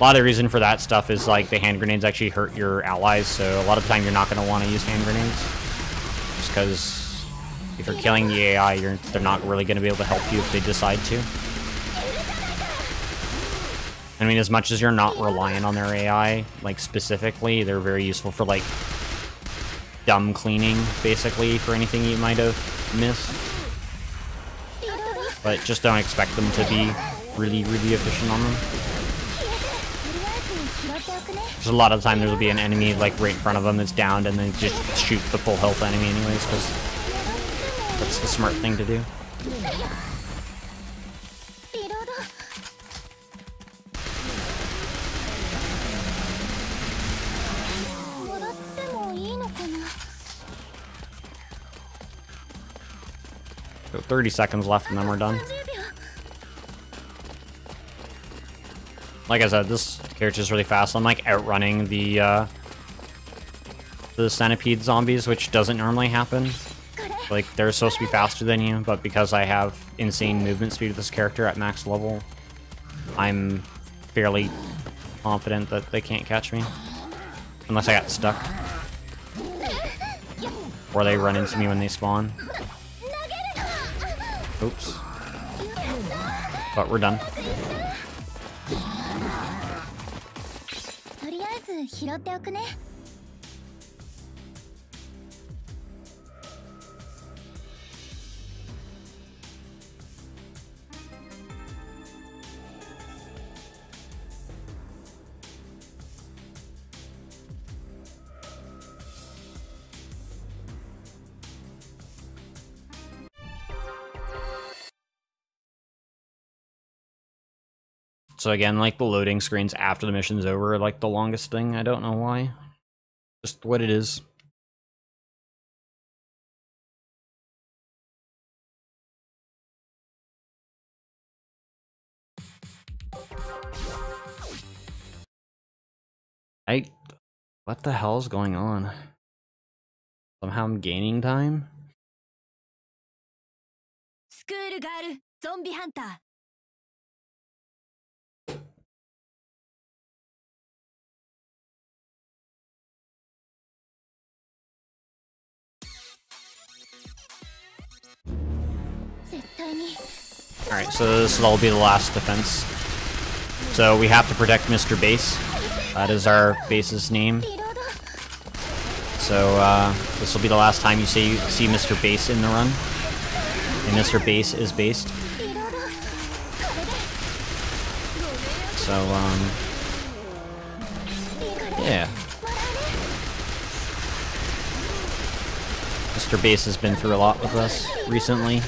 A lot of the reason for that stuff is like the hand grenades actually hurt your allies, so a lot of the time you're not going to want to use hand grenades. Just because if you're killing the AI, they're not really going to be able to help you if they decide to. I mean, as much as you're not reliant on their AI, like specifically, they're very useful for like dumb cleaning, basically, for anything you might have missed. But just don't expect them to be really, really efficient on them. There's a lot of the time there'll be an enemy like right in front of them that's downed, and then just shoot the full health enemy anyways, because that's the smart thing to do. So 30 seconds left and then we're done. Like I said, this character's really fast. I'm like outrunning the centipede zombies, which doesn't normally happen. Like, they're supposed to be faster than you, but because I have insane movement speed with this character at max level, I'm fairly confident that they can't catch me. Unless I got stuck. Or they run into me when they spawn. Oops. But we're done. So again, like the loading screens after the mission's over are like the longest thing. I don't know why. Just what it is. What the hell is going on? Somehow I'm gaining time?
School girl, zombie hunter.
Alright, so this will be the last defense. So we have to protect Mr. Base. That is our base's name. So this will be the last time you see Mr. Base in the run. And Mr. Base is based. So, yeah. Mr. Base has been through a lot with us recently.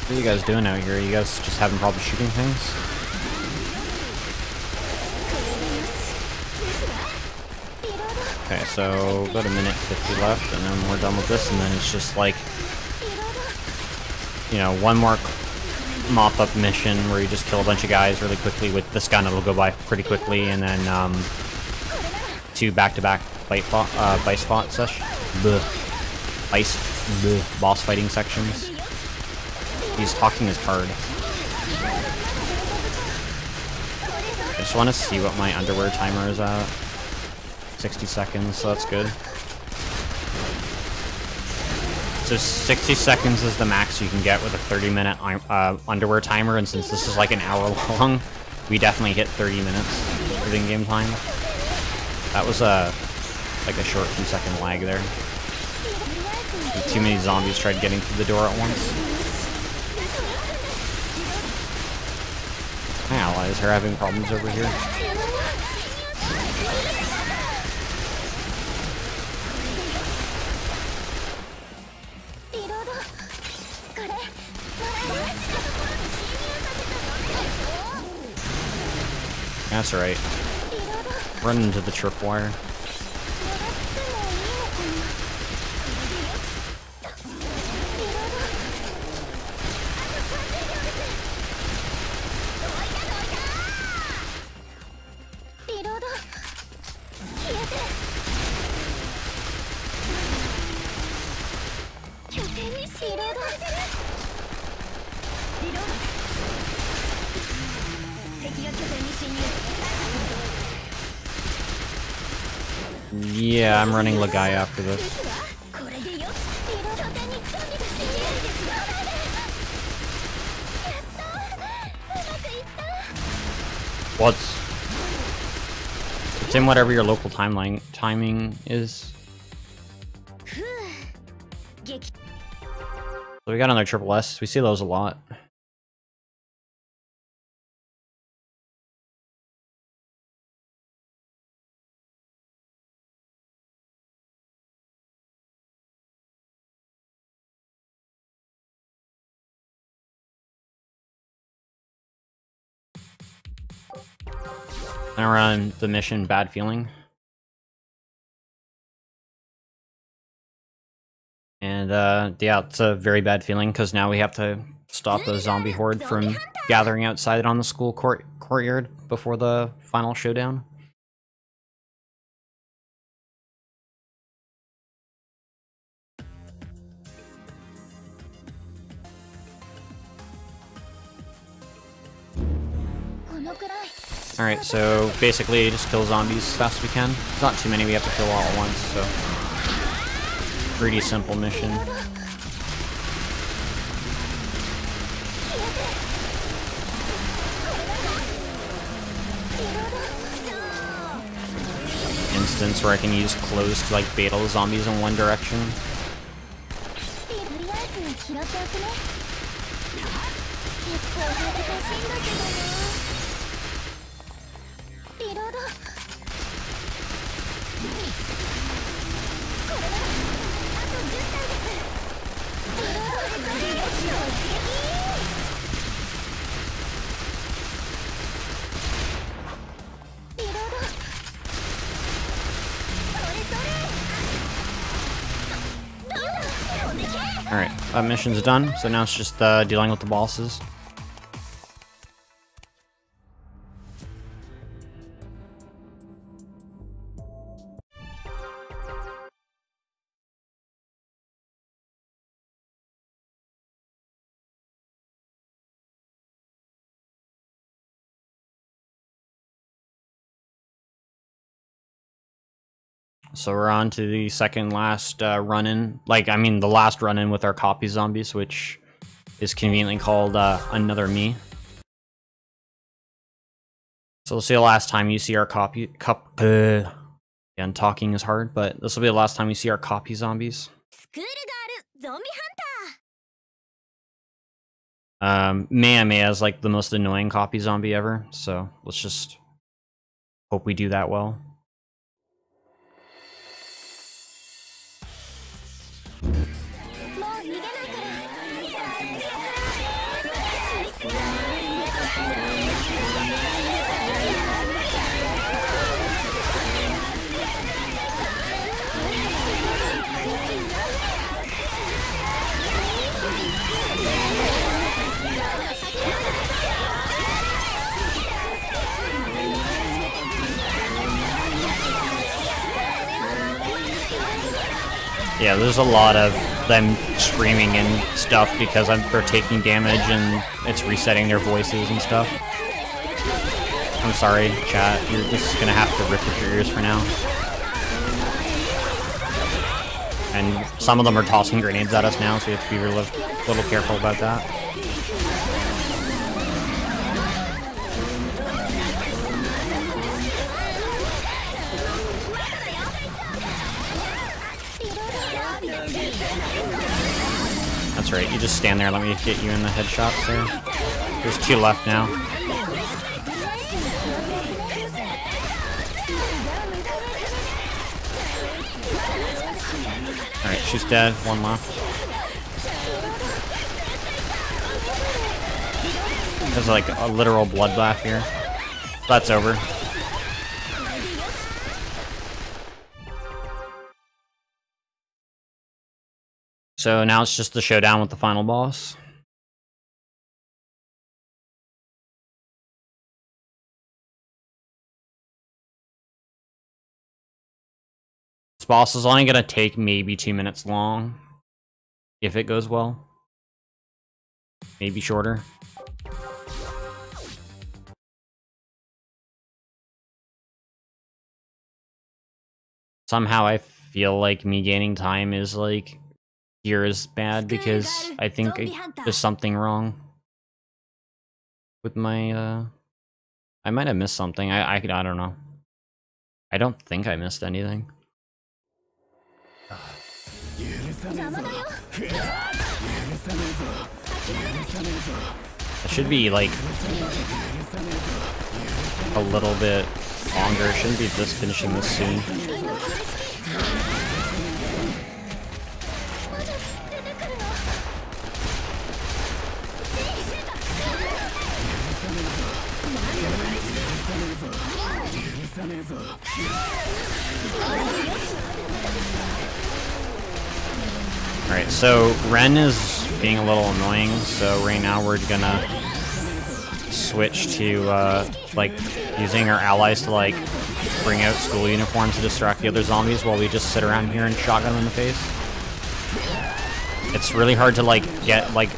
What are you guys doing out here? Are you guys just having problems shooting things? Okay, so about a minute 50 left, and then we're done with this, and then it's just like, you know, one more mop-up mission where you just kill a bunch of guys really quickly with this gun. It'll go by pretty quickly, and then 2 back-to-back boss fighting sections. He's talking his card. I just want to see what my underwear timer is at. 60 seconds, so that's good. So 60 seconds is the max you can get with a 30-minute underwear timer, and since this is like an hour long, we definitely hit 30 minutes of in-game time. That was like a short few-second lag there. Too many zombies tried getting through the door at once. My allies are having problems over here. That's right. Run into the tripwire. Yeah, I'm running Lagai after this. Well, it's in whatever your local timing is. So we got another triple S. We see those a lot. And we're on the mission Bad Feeling. And yeah, it's a very bad feeling because now we have to stop a zombie horde from gathering outside on the school courtyard before the final showdown. Alright, so basically just kill zombies as fast as we can. There's not too many we have to kill all at once, so pretty simple mission. Instance where I can use clothes to like bait all the zombies in one direction. Alright, that mission's done, so now it's just dealing with the bosses. So we're on to the second last run-in. Like, I mean, the last run-in with our copy zombies, which is conveniently called Another Me. So we'll see the last time you see our copy... Again, talking is hard, but this will be the last time you see our copy zombies. Mea is like the most annoying copy zombie ever, so let's just hope we do that well. Yeah, there's a lot of them screaming and stuff because they're taking damage and it's resetting their voices and stuff. I'm sorry, chat. You're just gonna have to rip with your ears for now. And some of them are tossing grenades at us now, so we have to be a little careful about that. That's right, you just stand there, let me get you in the headshots there. There's 2 left now. Alright, she's dead, 1 left. There's like a literal bloodbath here. That's over. So now it's just the showdown with the final boss. This boss is only gonna take maybe 2 minutes long, if it goes well. Maybe shorter. Somehow I feel like me gaining time is like here is bad because I think there's something wrong with my I might have missed something. I don't know. I don't think I missed anything. It should be like a little bit longer. It shouldn't be just finishing this soon. Alright, so Ren is being a little annoying, so right now we're gonna switch to like using our allies to like bring out school uniforms to distract the other zombies while we just sit around here and shotgun them in the face. It's really hard to like get like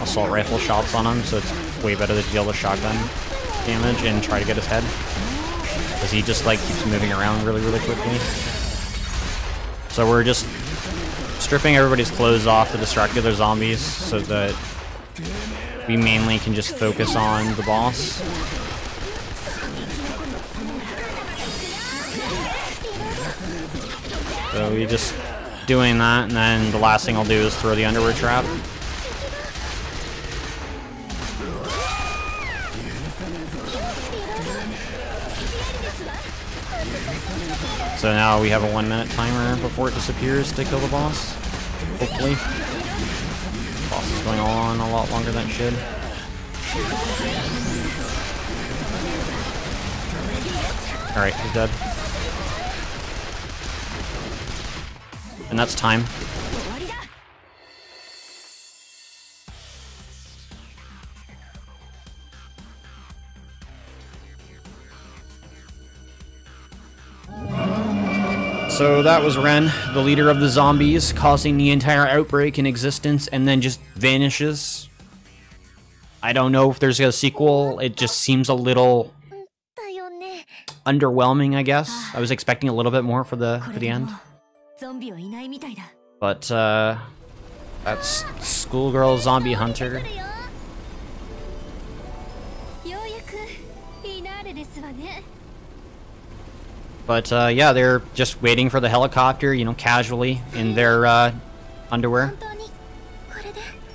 assault rifle shots on him, so it's way better to deal with shotgun damage and try to get his head, because he just like keeps moving around really quickly. So we're just stripping everybody's clothes off to distract the other zombies so that we mainly can just focus on the boss. So we just doing that, and then the last thing I'll do is throw the underwear trap. So now we have a 1-minute timer before it disappears to kill the boss. Hopefully. The boss is going on a lot longer than it should. Alright, he's dead. And that's time. So that was Ren, the leader of the zombies, causing the entire outbreak in existence and then just vanishes. I don't know if there's a sequel. It just seems a little underwhelming, I guess. I was expecting a little bit more for the end. But that's Schoolgirl Zombie Hunter. But yeah, they're just waiting for the helicopter, you know, casually in their underwear.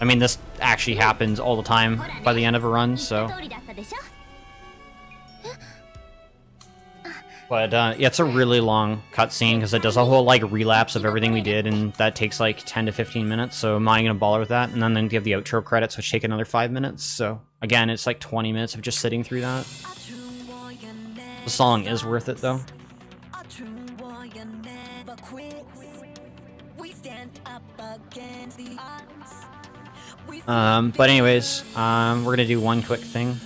I mean, this actually happens all the time by the end of a run, so. But yeah, it's a really long cutscene because it does a whole like relapse of everything we did, and that takes like 10 to 15 minutes. So am I gonna bother with that? And then you have the outro credits, which take another 5 minutes. So again, it's like 20 minutes of just sitting through that. The song is worth it though. But anyways, we're gonna do one quick thing.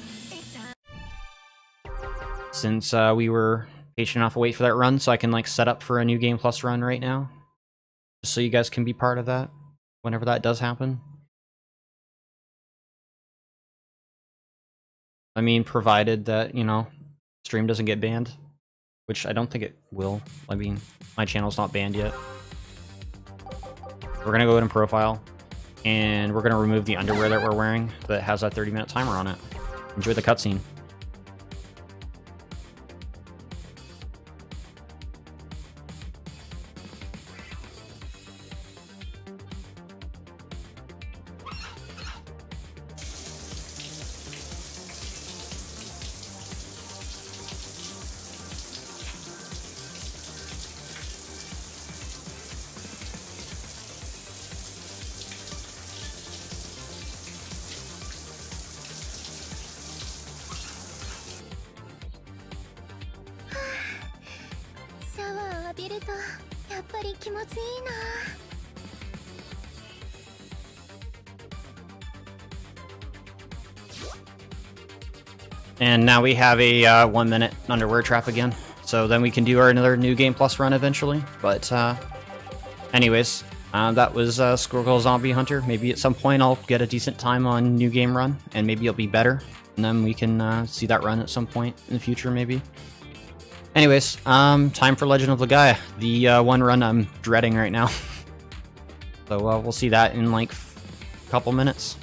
Since we were patient enough to wait for that run so I can like set up for a new game plus run right now, just so you guys can be part of that whenever that does happen. I mean, provided that, you know, stream doesn't get banned, which I don't think it will. I mean, my channel's not banned yet. We're gonna go in profile, and we're gonna remove the underwear that we're wearing that has that 30-minute timer on it. Enjoy the cutscene. And now we have a 1-minute underwear trap again. So then we can do another new game plus run eventually. But anyways, that was Squirrel Zombie Hunter. Maybe at some point I'll get a decent time on new game run, and maybe it'll be better. And then we can see that run at some point in the future, maybe. Anyways, time for Legend of Legaia, the one run I'm dreading right now. So we'll see that in like a couple minutes.